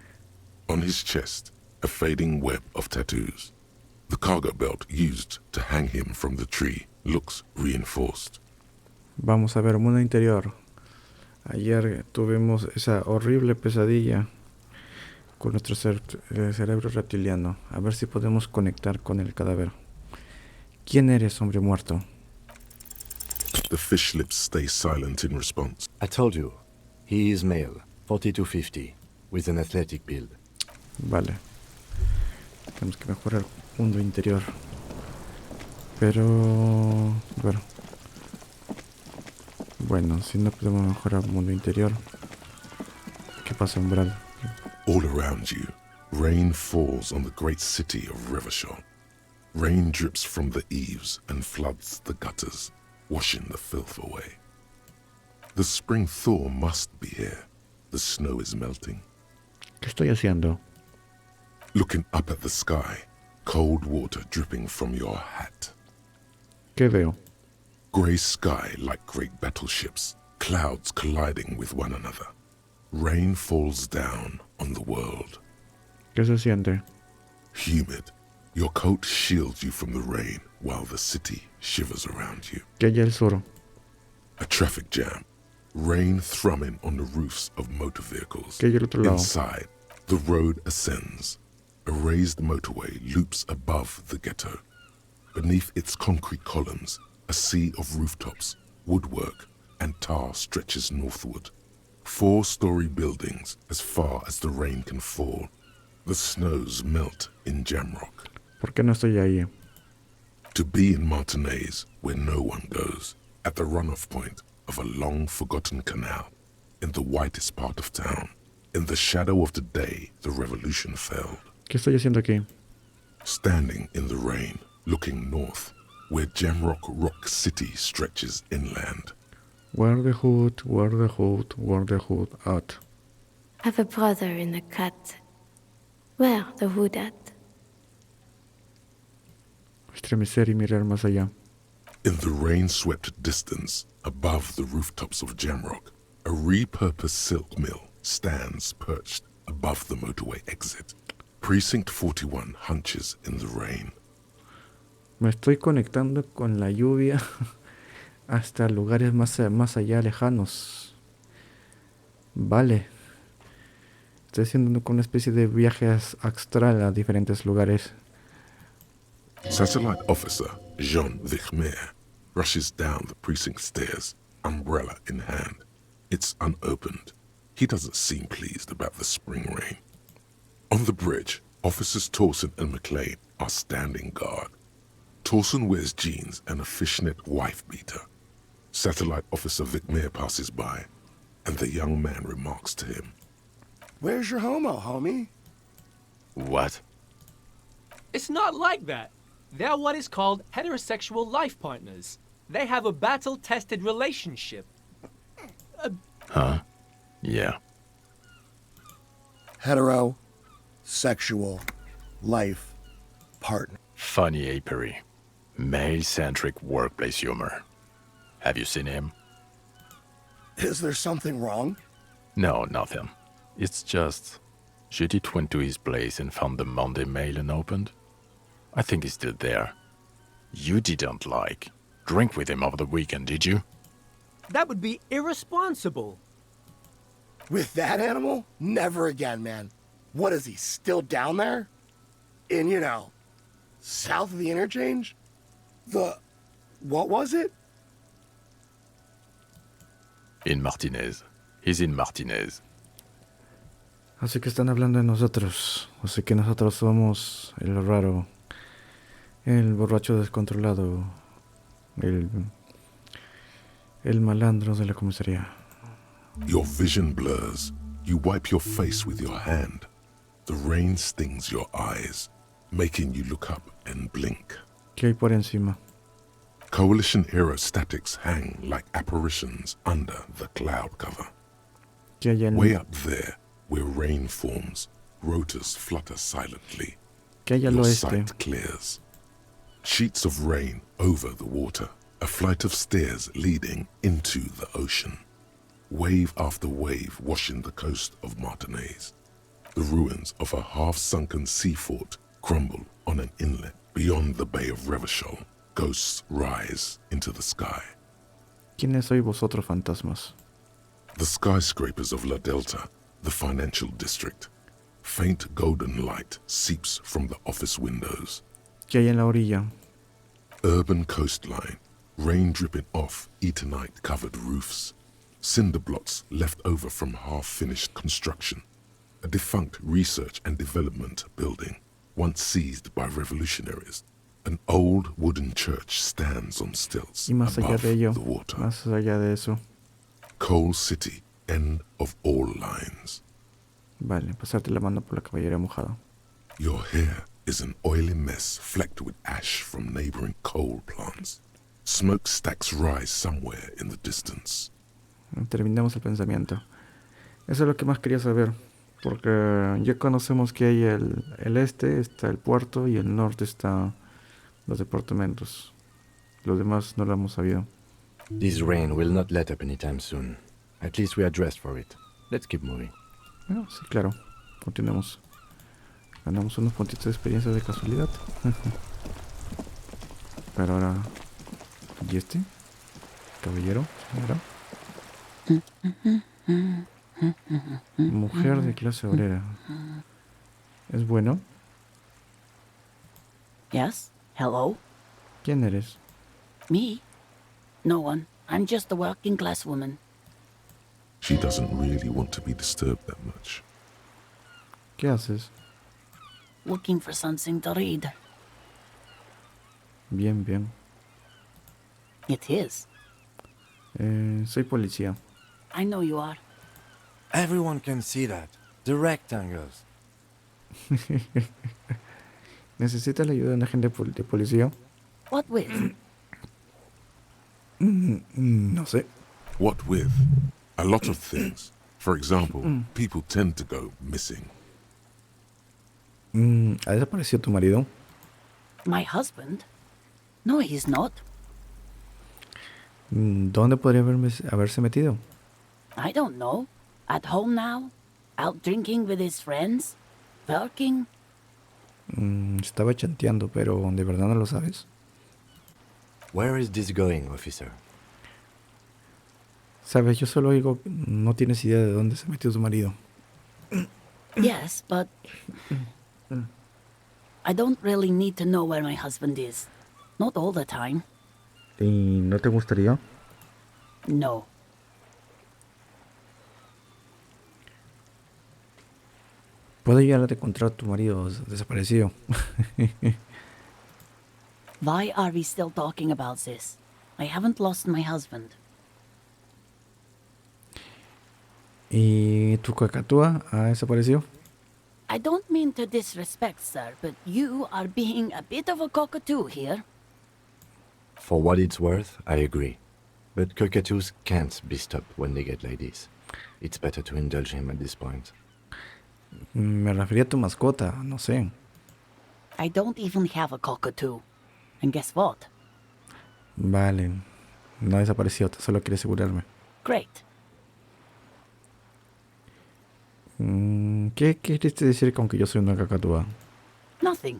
On his chest, a fading web of tattoos. The cargo belt used to hang him from the tree looks reinforced. Vamos a ver mundo interior. Ayer tuvimos esa horrible pesadilla con nuestro cerebro reptiliano. A ver si podemos conectar con el cadáver. ¿Quién eres, hombre muerto? The fish lips stay silent in response. I told you, he is male, 40 to 50, with an athletic build. Vale. Tenemos que mejorar el mundo interior. Pero... Bueno, si no podemos mejorar el mundo interior, ¿qué pasa, umbral? All around you, rain falls on the great city of Revachol. Rain drips from the eaves and floods the gutters, washing the filth away. The spring thaw must be here. The snow is melting. ¿Qué estoy haciendo? Looking up at the sky, cold water dripping from your hat. ¿Qué veo? Grey sky like great battleships, clouds colliding with one another. Rain falls down on the world. ¿Qué se siente? Humid. Your coat shields you from the rain while the city shivers around you. ¿Qué hay al sur? A traffic jam. Rain thrumming on the roofs of motor vehicles. ¿Qué hay al otro lado? Inside, the road ascends. A raised motorway loops above the ghetto. Beneath its concrete columns, a sea of rooftops, woodwork, and tar stretches northward. 4-story buildings as far as the rain can fall. The snows melt in Jamrock. ¿Por qué no estoy ahí? To be in Martinaise, where no one goes, at the runoff point of a long-forgotten canal, in the whitest part of town, in the shadow of the day the revolution failed. ¿Qué estoy haciendo aquí? Standing in the rain, looking north, where Jamrock Rock City stretches inland. Where the hood, where the hood, where the hood at? Have a brother in the cut. Where the hood at? Estremecer y mirar más allá. In the rain-swept distance, above the rooftops of Jamrock, a repurposed silk mill stands perched above the motorway exit. Precinct 41 hunches in the rain. Me estoy conectando con la lluvia hasta lugares más allá lejanos. Vale. Estoy haciendo una especie de viaje astral a diferentes lugares. Satellite officer Jean Vichmer rushes down the precinct stairs, umbrella in hand. It's unopened. He doesn't seem pleased about the spring rain. On the bridge, officers Torson and McLean are standing guard. Torson wears jeans and a fishnet wife-beater. Satellite officer Vichmer passes by, and the young man remarks to him, "Where's your homo, homie?" What? It's not like that. They're what is called heterosexual life partners. They have a battle-tested relationship. Huh? Yeah. Hetero-sexual life partner. Funny apery. Male-centric workplace humor. Have you seen him? Is there something wrong? No, nothing. It's just... Judith went to his place and found the Monday mail unopened. I think he's still there. You didn't drink with him over the weekend, did you? That would be irresponsible. With that animal? Never again, man. What is he, still down there? In, south of the interchange? What was it? In Martinaise. He's in Martinaise. Así que están hablando de nosotros. Así que nosotros somos el raro, el borracho descontrolado, el malandro de la comisaría. Your vision blurs. You wipe your face with your hand. The rain stings your eyes, making you look up and blink. ¿Qué hay por encima? Coalition-era statics hang like apparitions under the cloud cover. ¿Qué hay Way up there, where rain forms, rotors flutter silently. ¿Qué hay al Your oeste? sight clears. Sheets of rain over the water, a flight of stairs leading into the ocean. Wave after wave washing the coast of Martinaise. The ruins of a half-sunken sea fort crumble on an inlet beyond the Bay of Revachol. Ghosts rise into the sky. ¿Quiénes sois vosotros, fantasmas? The skyscrapers of La Delta, the financial district. Faint golden light seeps from the office windows. ¿Qué hay en la orilla? Urban coastline, rain dripping off Eternite-covered roofs. Cinder blots left over from half-finished construction. A defunct research and development building, once seized by revolutionaries. An old wooden church stands on stilts Y más allá above de ello, the water. más allá de eso. Coal City, end of all lines. Vale, pasarte la mano por la caballería mojada. Your hair is an oily mess flecked with ash from neighboring coal plants. Smokestacks rise somewhere in the distance. Terminamos el pensamiento. Eso es lo que más quería saber. Porque ya conocemos que hay el este, está el puerto, y el norte está los departamentos. Los demás no lo hemos sabido. This rain will not let up anytime soon. At least we are dressed for it. Let's keep moving. Sí, claro. Continuemos. Ganamos unos puntitos de experiencia de casualidad. Pero ahora... ¿Y este? ¿Caballero? ¿Señora? Mujer de clase obrera. ¿Es bueno? Yes? Hello? ¿Quién eres? Me? No one. I'm just a working class woman. She doesn't really want to be disturbed that much. ¿Qué haces? Looking for something to read. Bien, bien. It is. Soy policía. I know you are. Everyone can see that. The rectangles. ¿Necesitas la ayuda de un agente de policía? What with? No sé. What with? A lot of things. For example, people tend to go missing. ¿Ha desaparecido tu marido? My husband? No, he's not. ¿Dónde podría haberse metido? I don't know. At home now? Out drinking with his friends? Working? Estaba chanteando, pero ¿de verdad no lo sabes? Where is this going, officer? Sabes, yo solo oigo, no tienes idea de dónde se metió tu marido. Yes, but I don't really need to know where my husband is. Not all the time. ¿Y no te gustaría? No. Puedo ayudarte a encontrar a tu marido desaparecido. Why are we still talking about this? I haven't lost my husband. ¿Y tu cacatúa ha desaparecido? I don't mean to disrespect, sir, but you are being a bit of a cockatoo here. For what it's worth, I agree. But cockatoos can't be stopped when they get ladies. It's better to indulge him at this point. Me refería a tu mascota, no sé. I don't even have a cockatoo. And guess what? Vale, no ha desaparecido, solo quería asegurarme. Great. ¿Qué quieres decir con que yo soy una cacatúa? Nothing.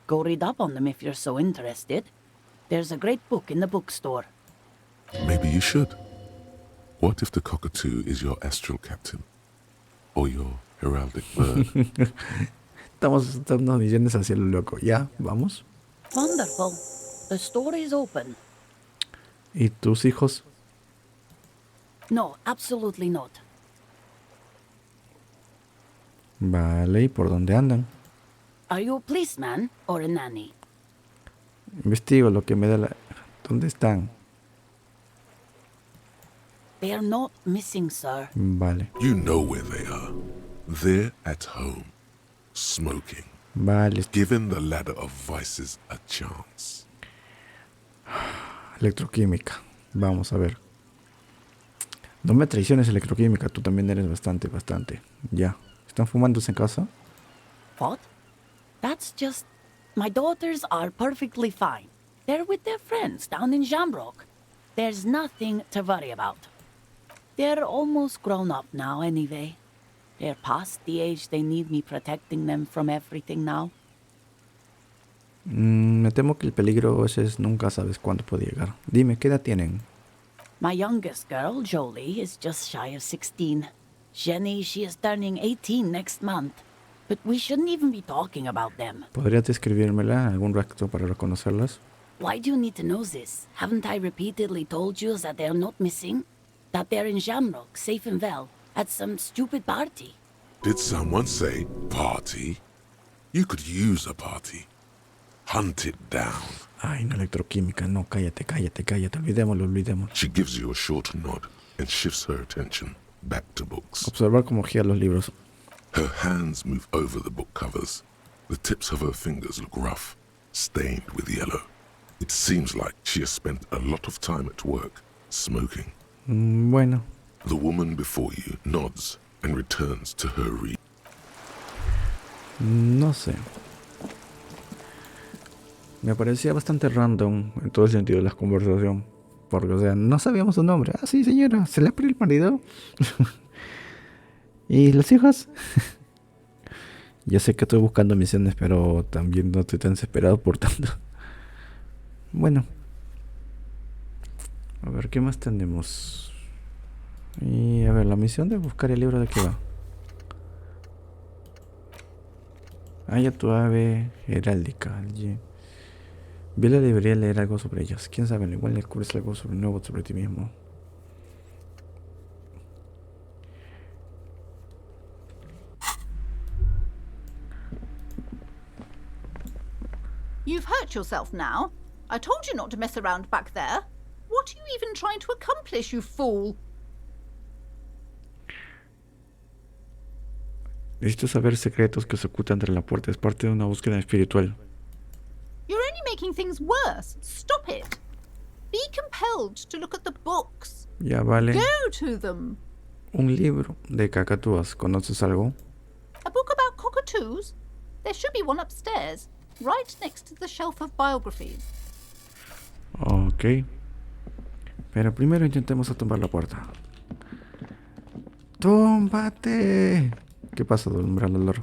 Go read up on them if you're so interested. There's a great book in the bookstore. Maybe you should. What if the cockatoo is your astral captain? Or your heraldic bird? Estamos dando misiones hacia lo loco. ¿Ya? ¿Vamos? Wonderful. The store is open. ¿Y tus hijos? No, absolutely not. Vale, ¿y por dónde andan? Are you a policeman or a nanny? Investigo lo que me da la... ¿Dónde están? They are not missing, sir. Vale. You know where they are. They're at home, smoking, Vale. giving the ladder of vices a chance. Electroquímica. Vamos a ver. No me traiciones, electroquímica. Tú también eres bastante. Ya. ¿Están fumándose en casa? What? That's just... My daughters are perfectly fine. They're with their friends down in Jamrock. There's nothing to worry about. They're almost grown up now anyway. They're past the age they need me protecting them from everything now. Me temo que el peligro a veces nunca sabes cuándo puede llegar. Dime, ¿qué edad tienen? My youngest girl, Jolie, is just shy of 16. Jenny, she is turning 18 next month. But we shouldn't even be talking about them. ¿Podrías describírmela algún rato para reconocerlas? Why do you need to know this? Haven't I repeatedly told you that they're not missing? That they're in Jamrock, safe and well, at some stupid party. Did someone say party? You could use a party. Hunt it down. Ay, no, electroquímica, no, cállate, olvidémoslo. She gives you a short nod and shifts her attention back to books. Observar cómo gira los libros. Her hands move over the book covers. The tips of her fingers look rough, stained with yellow. It seems like she has spent a lot of time at work, smoking. Bueno. The woman before you nods and returns to her read. No sé. Me parecía bastante random en todo el sentido de la conversación. Porque, o sea, no sabíamos su nombre. Ah, sí, señora, ¿se le abrió el marido? ¿Y los hijos? Ya sé que estoy buscando misiones, pero también no estoy tan desesperado por tanto. Bueno. A ver, ¿qué más tenemos? Y a ver, la misión de buscar el libro, ¿de qué va? Haya tu ave heráldica. Vi la librería leer algo sobre ellas. ¿Quién sabe? Igual descubres algo nuevo sobre ti mismo. You've hurt yourself now. I told you not to mess around back there. What are you even trying to accomplish, you fool? Necesito saber secretos que se ocultan tras la puerta. Es parte de una búsqueda espiritual. You're only making things worse. Stop it. Be compelled to look at the books. Ya vale. Go to them. Un libro de cacatúas. ¿Conoces algo? A book about cockatoos? There should be one upstairs, right next to the shelf of biographies. Ok. Pero primero intentemos tumbar la puerta. ¡Túmbate! ¿Qué pasa, don umbral del oro?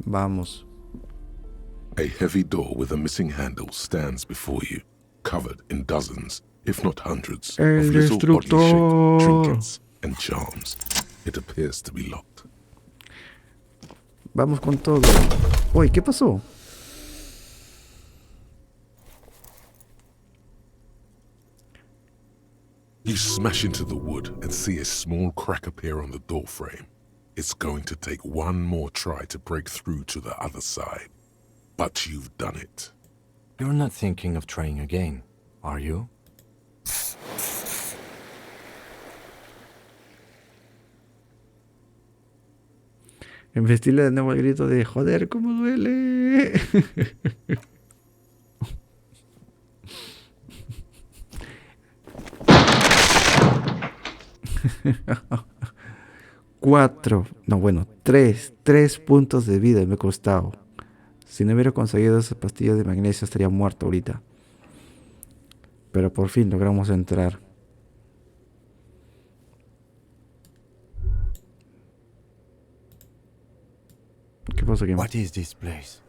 Vamos. A heavy door with a missing handle stands before you, covered in dozens, if not hundreds, El of little oddly destructor. shaped trinkets and charms. It appears to be locked. Vamos con todo. Uy, ¿qué pasó? You smash into the wood and see a small crack appear on the door frame. It's going to take one more try to break through to the other side. But you've done it. You're not thinking of trying again, are you? Investirle de nuevo el grito de joder, cómo duele. Tres puntos de vida me ha costado. Si no hubiera conseguido esas pastillas de magnesio estaría muerto ahorita. Pero por fin logramos entrar. ¿Qué pasa aquí? What is this place?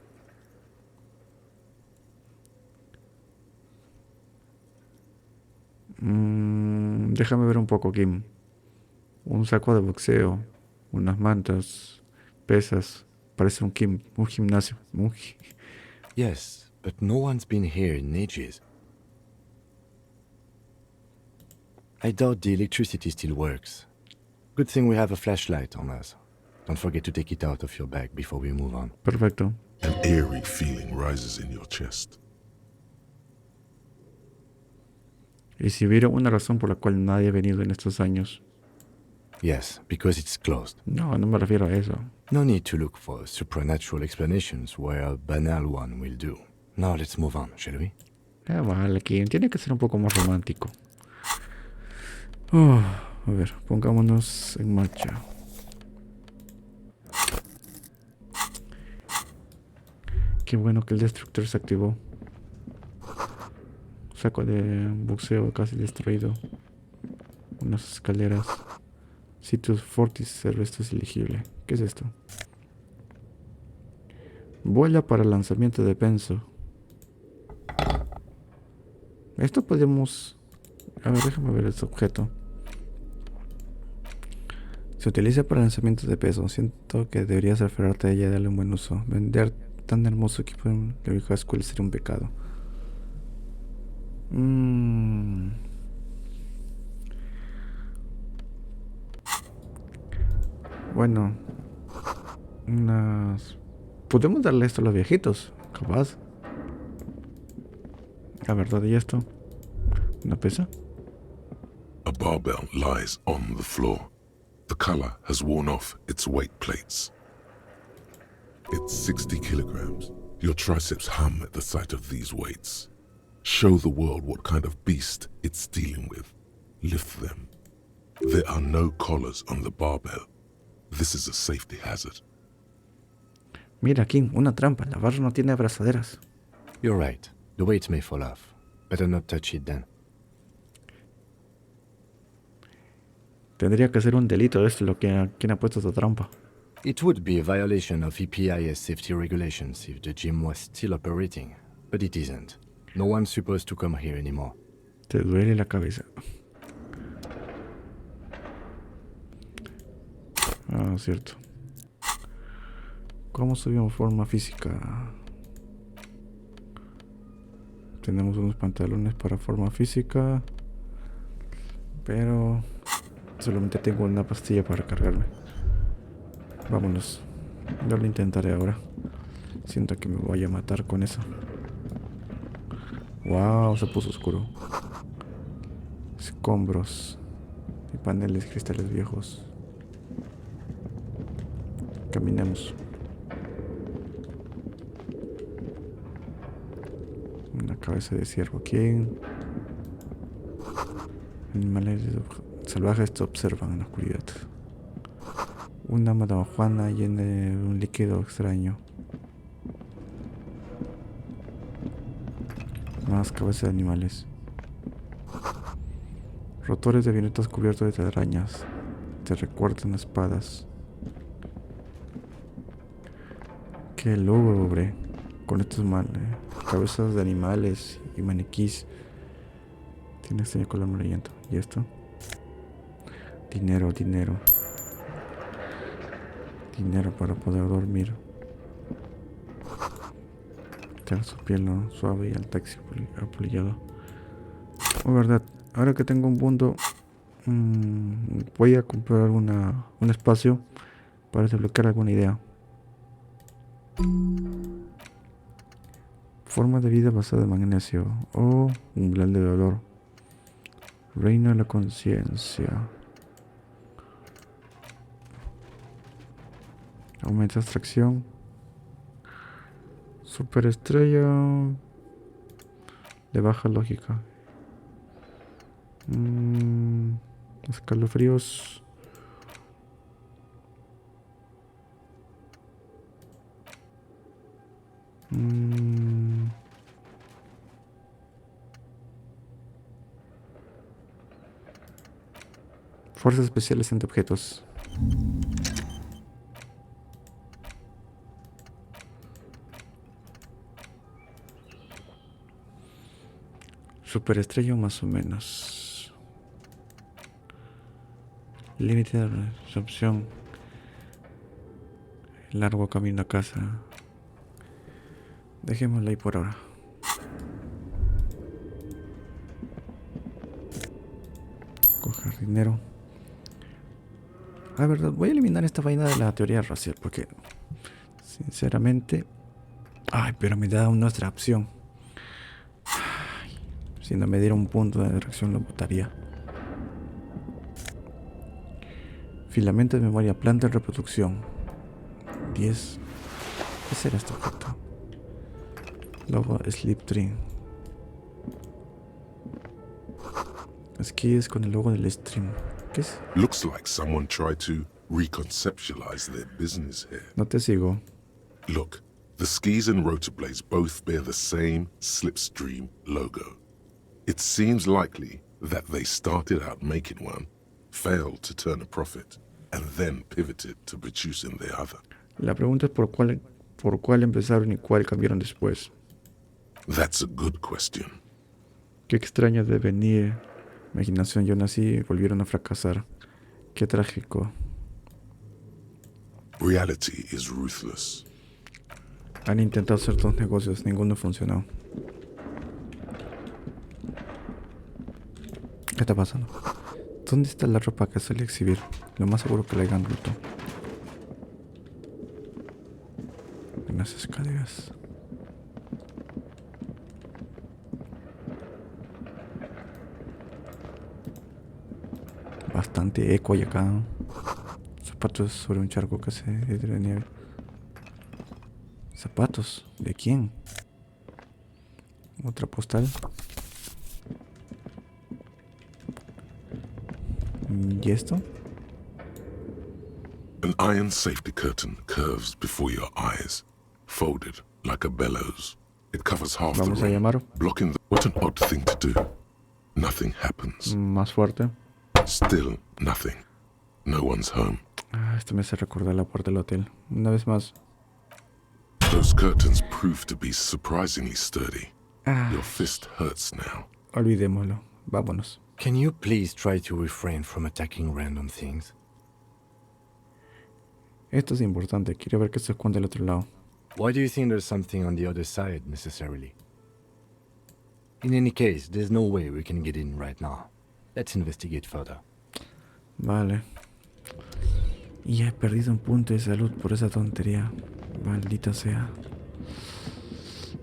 Déjame ver un poco, Kim. Un saco de boxeo, unas mantas, pesas. Parece un gimnasio. Yes, but no one's been here in ages. I doubt the electricity still works. Good thing we have a flashlight on us. Don't forget to take it out of your bag before we move on. Perfecto. An eerie feeling rises in your chest. ¿Y si hubiera una razón por la cual nadie ha venido en estos años? Yes, because it's closed. No, no me refiero a eso. No need to look for supernatural explanations where a banal one will do. Now let's move on, shall we? Vale, Kim. Tiene que ser un poco más romántico. A ver, pongámonos en marcha. Qué bueno que el destructor se activó. Saco de boxeo casi destruido. Unas escaleras. Sitios Fortis, el resto es elegible. ¿Qué es esto? Bola para lanzamiento de penso. Esto podemos... A ver, déjame ver este objeto. Se utiliza para lanzamiento de peso. Siento que deberías aferrarte a ella y darle un buen uso. Vender tan hermoso equipo en la vieja escuela sería un pecado. Bueno, podemos darle esto a los viejitos, capaz. La verdad, ¿y esto? ¿Una pesa? A barbell lies on the floor. The color has worn off its weight plates. It's 60 kilograms. Your triceps hum at the sight of these weights. Show the world what kind of beast it's dealing with. Lift them. There are no collars on the barbell. This is a safety hazard. Mira, King, una trampa. La barra no tiene abrazaderas. You're right. The weight may fall off. Better not touch it then. Tendría que ser un delito esto lo que quien ha puesto esta trampa. It would be a violation of EPIS safety regulations if the gym was still operating, but it isn't. No one's supposed to come here anymore. Te duele la cabeza. Ah, cierto. ¿Cómo subimos forma física? Tenemos unos pantalones para forma física, pero solamente tengo una pastilla para cargarme. Vámonos. Yo lo intentaré ahora. Siento que me voy a matar con eso. Wow, se puso oscuro. Escombros y paneles, cristales viejos. Caminemos. Una cabeza de ciervo aquí. Animales salvajes te observan en la oscuridad. Una marihuana llena de un líquido extraño. Más cabezas de animales. Rotores de avionetas cubiertos de telarañas. Te recortan espadas. Qué lúgubre. Con estos cabezas de animales y maniquís. Tiene extraño color amarillento. ¿Y esto? Dinero, dinero. Dinero para poder dormir. Tener su piel suave y al taxi apolillado. Oh, verdad. Ahora que tengo un punto, voy a comprar un espacio para desbloquear alguna idea. Forma de vida basada en magnesio. O umbral de dolor. Reino de la conciencia. Aumenta abstracción. Superestrella. De baja lógica. Escalofríos. Fuerzas especiales ante objetos. Superestrella más o menos. Límite de recepción. Largo camino a casa. Dejémosla ahí por ahora. Coger dinero. Verdad, voy a eliminar esta vaina de la teoría racial porque sinceramente... pero me da una otra opción. Si no me diera un punto de reacción lo botaría. Filamento de memoria, planta de reproducción. 10. ¿Qué será este objeto? Logo Sleep Tree. Aquí es con el logo del stream. ¿Qué es? Looks like someone tried to reconceptualize their business here. No te sigo. Look, the skis and rotor blades both bear the same slipstream logo. It seems likely that they started out making one, failed to turn a profit, and then pivoted to producing the other. La pregunta es por cuál empezaron y cuál cambiaron después. That's a good question. Qué extraño devenir. Imaginación, yo nací y volvieron a fracasar. Qué trágico. Reality is ruthless. Han intentado hacer dos negocios, ninguno funcionó. ¿Qué está pasando? ¿Dónde está la ropa que suele exhibir? Lo más seguro que la hayan roto. En las escaleras. Bastante eco hay acá. Zapatos sobre un charco que se de nieve. ¿Zapatos? ¿De quién? Otra postal. ¿Y esto? An iron safety curtain curves before your eyes, folded like a bellows. It covers half the Vamos a room, llamar. blocking the... What an odd thing to do. Nothing happens. Más fuerte. Still nothing. No one's home. Esto me hace recordar la puerta del hotel. Una vez más. Those curtains prove to be surprisingly sturdy. Your fist hurts now. Olvidémoslo. Vámonos. Can you please try to refrain from attacking random things? Esto es importante. Quiero ver qué se esconde al otro lado. Why do you think there's something on the other side, necessarily? In any case, there's no way we can get in right now. Let's investigate further. Vale. Y he perdido un punto de salud por esa tontería. Maldita sea.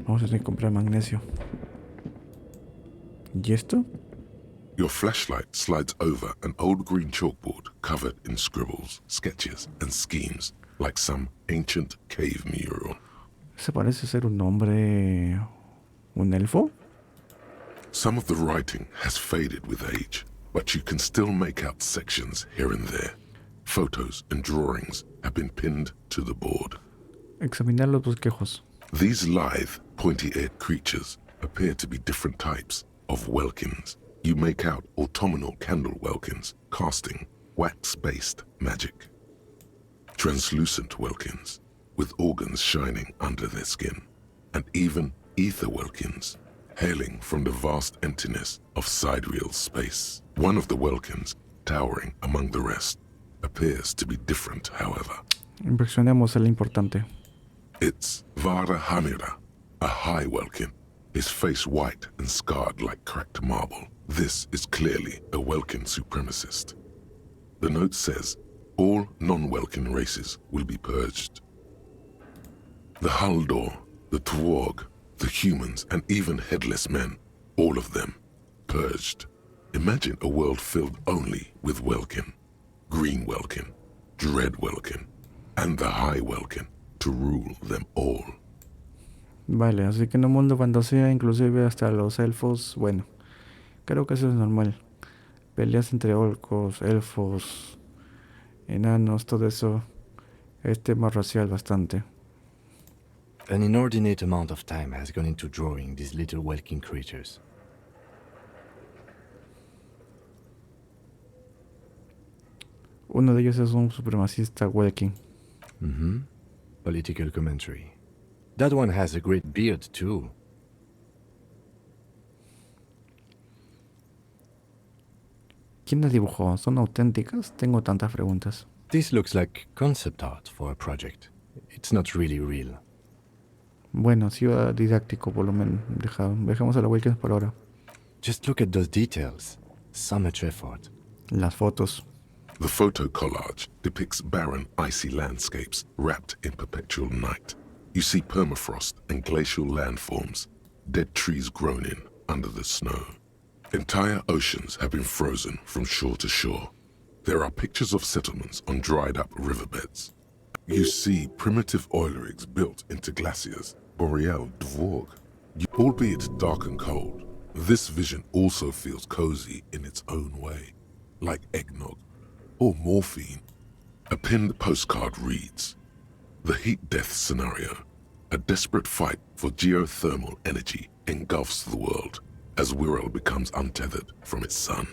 Vamos a tener que comprar magnesio. ¿Y esto? Your flashlight slides over an old green chalkboard covered in scribbles, sketches, and schemes like some ancient cave mural. ¿Se parece ser un hombre... un elfo? Some of the writing has faded with age, but you can still make out sections here and there. Photos and drawings have been pinned to the board. Examinar los bosquejos. These lithe, pointy-eared creatures appear to be different types of welkins. You make out autumnal candle welkins, casting wax-based magic. Translucent welkins, with organs shining under their skin, and even ether welkins, hailing from the vast emptiness of sidereal space. One of the welkins, towering among the rest, appears to be different, however. Impresionemos el importante. It's Vara Hamira, a high welkin, his face white and scarred like cracked marble. This is clearly a welkin supremacist. The note says, all non-welkin races will be purged. The Haldor, the Twarg, the humans, and even headless men, all of them, purged. Imagine a world filled only with welkin, green welkin, dread welkin, and the high welkin to rule them all. Vale, así que en un mundo fantasía, inclusive hasta los elfos, bueno, creo que eso es normal. Peleas entre orcos, elfos, enanos, todo eso es tema racial bastante. An inordinate amount of time has gone into drawing these little welkin creatures. Uno de ellos es un supremacista welkin. Political commentary. That one has a great beard too. ¿Quién las dibujó? ¿Son auténticas? Tengo tantas preguntas. This looks like concept art for a project. It's not really real. Bueno, sí va didáctico por lo menos. Dejamos a la Wilkins por ahora. Just look at those details. So much effort. Las fotos. The photo collage depicts barren, icy landscapes wrapped in perpetual night. You see permafrost and glacial landforms, dead trees grown in under the snow. Entire oceans have been frozen from shore to shore. There are pictures of settlements on dried-up riverbeds. You see primitive oil rigs built into glaciers, boreal dvorg. Albeit dark and cold, this vision also feels cozy in its own way, like eggnog or morphine. A pinned postcard reads, "The heat death scenario, a desperate fight for geothermal energy engulfs the world as Wirral becomes untethered from its sun,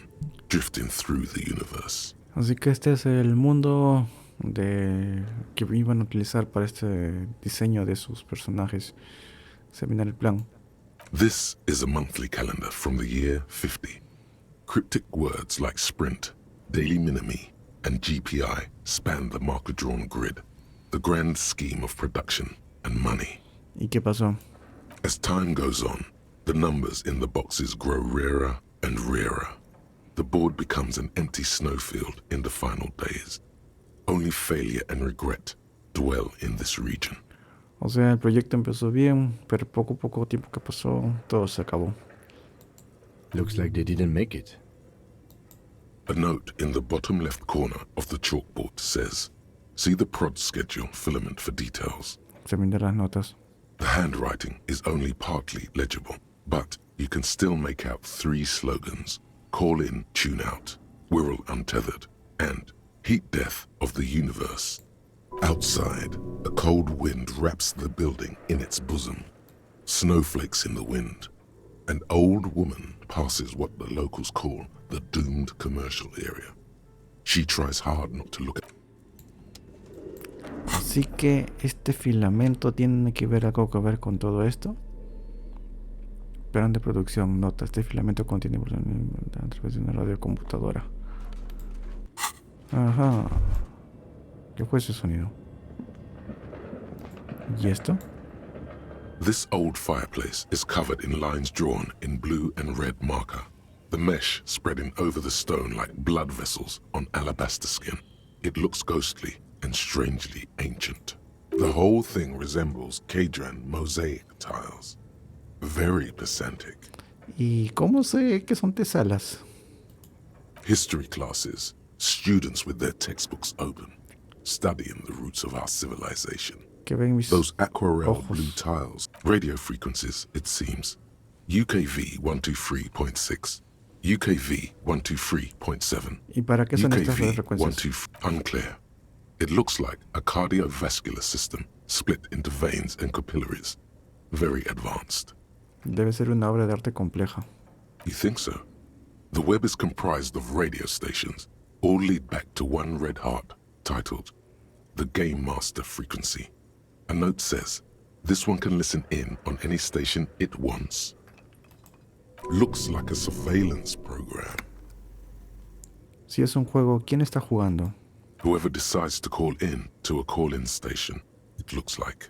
drifting through the universe." Así que este es el mundo que iban a utilizar para este diseño de sus personajes. Examinar el plan. This is a monthly calendar from the year 50. Cryptic words like sprint, daily minimi, and GPI span the marker-drawn grid, the grand scheme of production and money. ¿Y qué pasó? As time goes on, the numbers in the boxes grow rarer and rarer. The board becomes an empty snowfield in the final days. Only failure and regret dwell in this region. O sea, el proyecto empezó bien, pero poco tiempo que pasó, todo se acabó. Looks like they didn't make it. A note in the bottom left corner of the chalkboard says, "See the prod schedule filament for details." Examinar las notas. The handwriting is only partly legible, but you can still make out 3 slogans: "Call in, tune out," "Wirral untethered," and "Heat death of the universe." Outside, a cold wind wraps the building in its bosom. Snowflakes in the wind. An old woman passes what the locals call the doomed commercial area. She tries hard not to look at. Así que este filamento tiene que ver algo que ver con todo esto. Plan de producción, nota, este filamento contiene a través de una radiocomputadora. Ajá. ¿Qué fue ese sonido? ¿Y esto? This old fireplace is covered in lines drawn in blue and red marker, the mesh spreading over the stone like blood vessels on alabaster skin. It looks ghostly and strangely ancient. The whole thing resembles Kadran mosaic tiles. Very pedantic. ¿Y cómo sé que son tesalas? History classes, students with their textbooks open, studying the roots of our civilization. Que ven mis Those aquarelle ojos. blue tiles, radio frequencies, it seems. UKV 123.6, UKV 123.7, ¿Y para qué son estas UKV frecuencias? 123. Unclear. It looks like a cardiovascular system split into veins and capillaries. Very advanced. Debe ser una obra de arte compleja. You think so? The web is comprised of radio stations, all lead back to one red heart, titled the Game Master Frequency. A note says, this one can listen in on any station it wants. Looks like a surveillance program. Si es un juego, ¿quién está jugando? Whoever decides to call in to a call-in station, it looks like.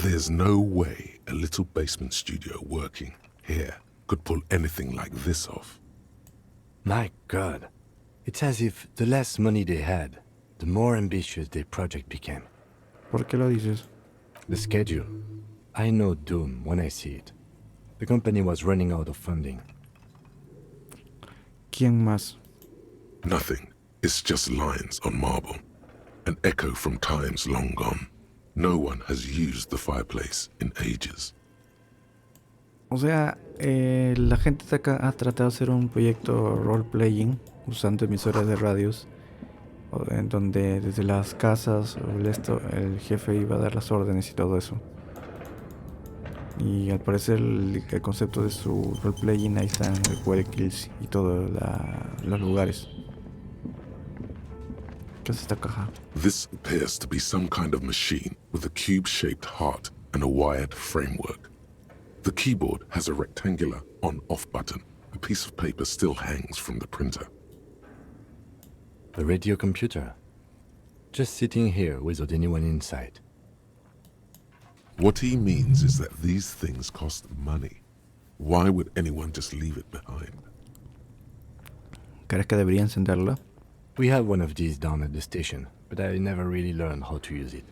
There's no way a little basement studio working here could pull anything like this off. My God. It's as if the less money they had, the more ambitious their project became. ¿Por qué lo dices? The schedule. I know doom when I see it. The company was running out of funding. ¿Quién más? Nothing. It's just lines on marble. An echo from times long gone. No one has used the fireplace in ages. O sea, la gente de acá ha tratado de hacer un proyecto role-playing usando emisoras de radios en donde desde las casas el jefe iba a dar las órdenes y todo eso. Y al parecer el concepto de su role-playing ahí está en el Guadalquivir y todos los lugares. ¿Qué es esta caja? This appears to be some kind of machine with a cube-shaped heart and a wired framework. The keyboard has a rectangular on-off button. A piece of paper still hangs from the printer. A radio computer. Just sitting here without anyone inside. What he means is that these things cost money. Why would anyone just leave it behind? ¿Crees que debería encenderla? We have one of these down at the station, but I never really learned how to use it.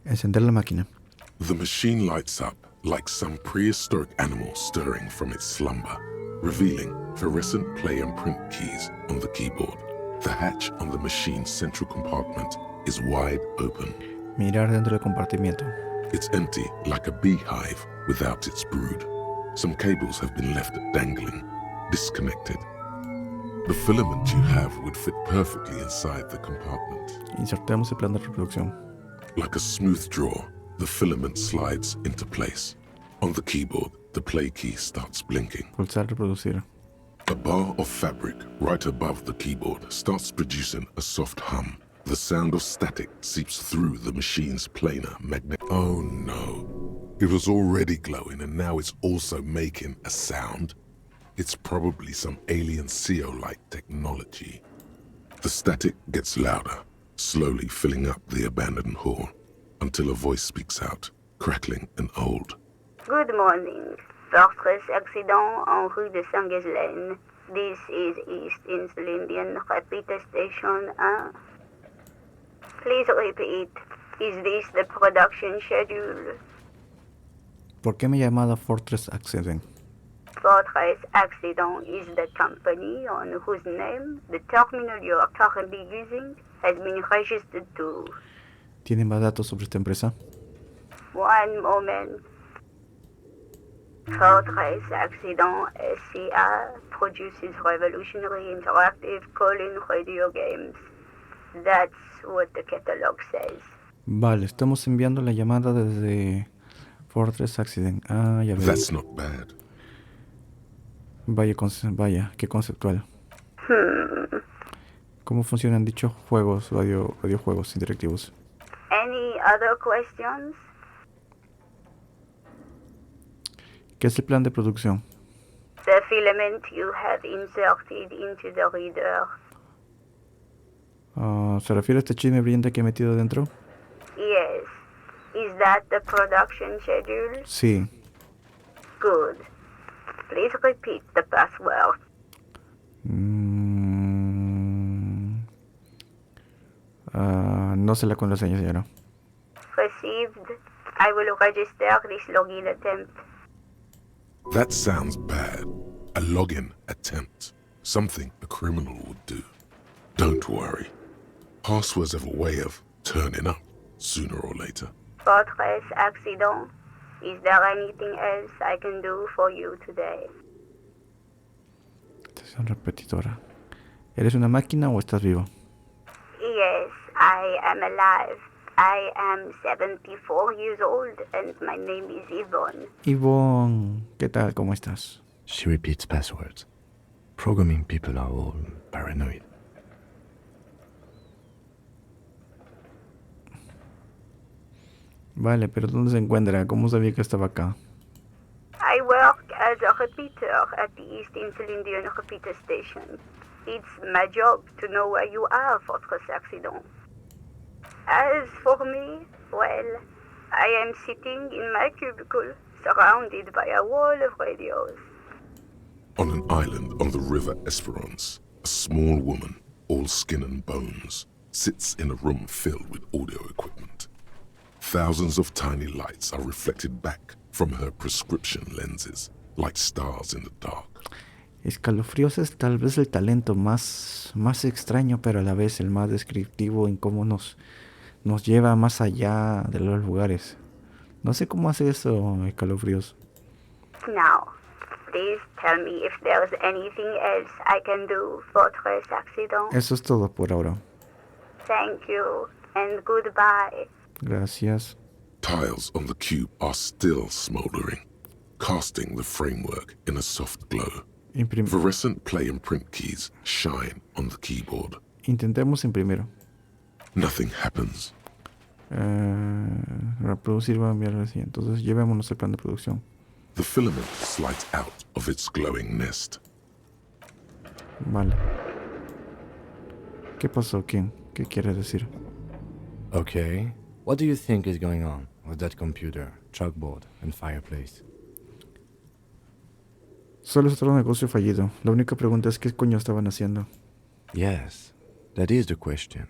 Encender la máquina. The machine lights up like some prehistoric animal stirring from its slumber, revealing fluorescent play and print keys on the keyboard. The hatch on the machine's central compartment is wide open. Mirar dentro del compartimiento. It's empty like a beehive without its brood. Some cables have been left dangling, disconnected. The filament you have would fit perfectly inside the compartment. Insertemos el plan de reproducción. Like a smooth draw, the filament slides into place. On the keyboard, the play key starts blinking. Pulsar reproducir. A bar of fabric right above the keyboard starts producing a soft hum. The sound of static seeps through the machine's planar magnet. Oh no. It was already glowing and now it's also making a sound. It's probably some alien CO-like technology. The static gets louder, slowly filling up the abandoned hall, until a voice speaks out, crackling and old. Good morning. Fortress accident en rue de Saint-Ghislaine. This is East Insulindian Capita Station 1. Please repeat. Is this the production schedule? ¿Por qué me llamada Fortress Accident? Fortress Accident is the company on whose name the terminal you are currently using has been registered to. ¿Tienen más datos sobre esta empresa? One moment. Fortress Accident SCA produces revolutionary interactive call-in radio games. That's what the catalog says. Vale, estamos enviando la llamada desde Fortress Accident. Ah, ya veo. That's not bad. Vaya, qué conceptual. ¿Cómo funcionan dichos juegos, radiojuegos interactivos? Any other questions? ¿Qué es el plan de producción? The filament you have inserted into the reader. ¿Se refiere a este chisme brillante que he metido dentro? Yes. Is that the production schedule? Sí. Good. Please repeat the password. No sé la contraseña, señora. Received. I will register this login attempt. That sounds bad. A login attempt. Something a criminal would do. Don't worry. Passwords have a way of turning up sooner or later. Fortress accident. Is there anything else I can do for you today? Estación repetidora. ¿Eres una máquina o estás vivo? Yes, I am alive. I am 74 years old and my name is Yvonne. Yvonne, ¿qué tal? ¿Cómo estás? She repeats passwords. Programming people are all paranoid. Vale, pero ¿dónde se encuentra? ¿Cómo sabía que estaba acá? I work as a repeater at the East Insulindian repeater station. It's my job to know where you are, Fortress Accident. As for me, well, I am sitting in my cubicle, surrounded by a wall of radios. On an island on the river Esperance, a small woman, all skin and bones, sits in a room filled with audio equipment. Thousands of tiny lights are reflected back from her prescription lenses, like stars in the dark. Escalofríos es tal vez el talento más extraño, pero a la vez el más descriptivo en cómo nos lleva más allá de los lugares. No sé cómo hace eso, Escalofríos. Now, please tell me if there's anything else I can do, Fortress Accident. Eso es todo por ahora. Thank you, and goodbye. Gracias. Tiles on the cube are still smoldering, casting the framework in a soft glow. Fluorescent play and print keys shine on the keyboard. Intentemos imprimir. Nothing happens. Reproducir va a enviar así. Entonces llevémonos al plan de producción. The filament slides out of its glowing nest. Vale. ¿Qué pasó, King? ¿Qué quiere decir? Okay. What do you think is going on with that computer, chalkboard, and fireplace? Solo es otro negocio fallido. La única pregunta es qué coño estaban haciendo. Yes, that is the question.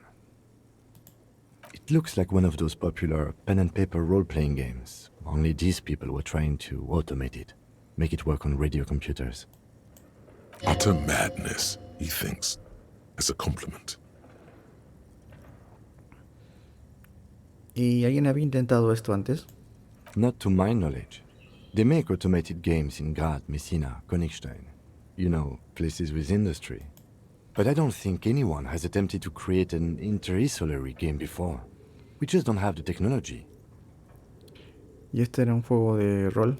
It looks like one of those popular pen and paper role-playing games. Only these people were trying to automate it, make it work on radio computers. Utter madness, he thinks, as a compliment. ¿Y alguien había intentado esto antes? Not to my knowledge. They make automated games in Graz, Messina, Königstein. You know, places with industry. But I don't think anyone has attempted to create an inter-isolary game before. We just don't have the technology. ¿Y este era un juego de rol?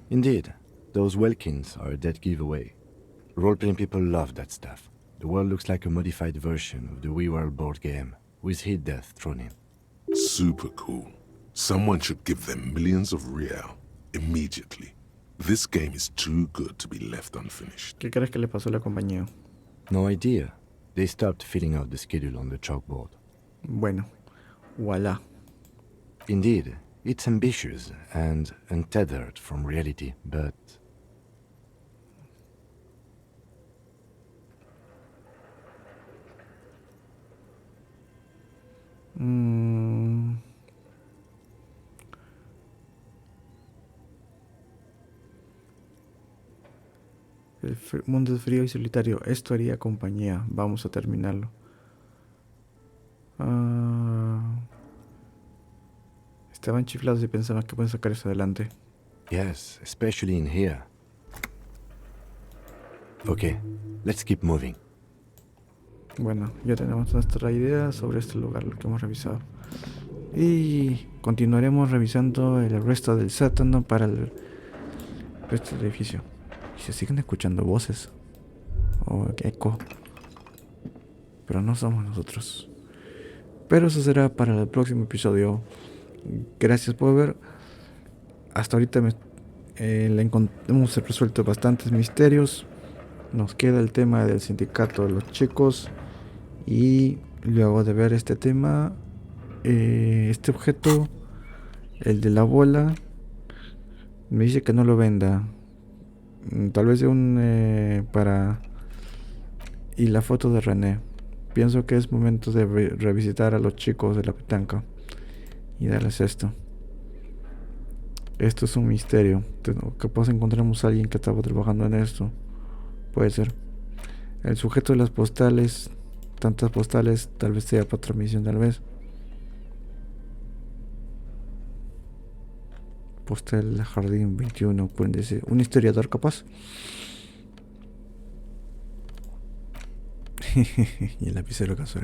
Indeed. Those Welkins are a dead giveaway. Role-playing people love that stuff. The world looks like a modified version of the We World board game, with hit death thrown in. Super cool. Someone should give them millions of real immediately. This game is too good to be left unfinished. ¿Qué crees que le pasó a la compañía? No idea. They stopped filling out the schedule on the chalkboard. Bueno, voilà. Indeed, it's ambitious and untethered from reality, but... El mundo es frío y solitario. Esto haría compañía. Vamos a terminarlo. Estaban chiflados y pensaban que pueden sacar eso adelante. Yes, especially in here. Okay, let's keep moving. Bueno, ya tenemos nuestra idea sobre este lugar, lo que hemos revisado. Y continuaremos revisando el resto del sótano para el resto del edificio. Y se siguen escuchando voces o eco, pero no somos nosotros. Pero eso será para el próximo episodio. Gracias por ver. Hasta ahorita hemos resuelto bastantes misterios. Nos queda el tema del sindicato de los chicos. Y luego de ver este tema, este objeto, el de la bola, me dice que no lo venda. Tal vez de para... Y la foto de René. Pienso que es momento de revisitar a los chicos de la petanca y darles esto. Esto es un misterio. Capaz encontremos a alguien que estaba trabajando en esto. Puede ser. El sujeto de las postales, tantas postales, tal vez sea para otra misión, tal vez. Postal Jardín 21, 46. Un historiador capaz. Y el lapicero caso.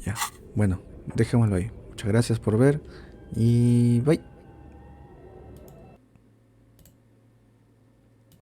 Ya, bueno, dejémoslo ahí. Muchas gracias por ver y bye.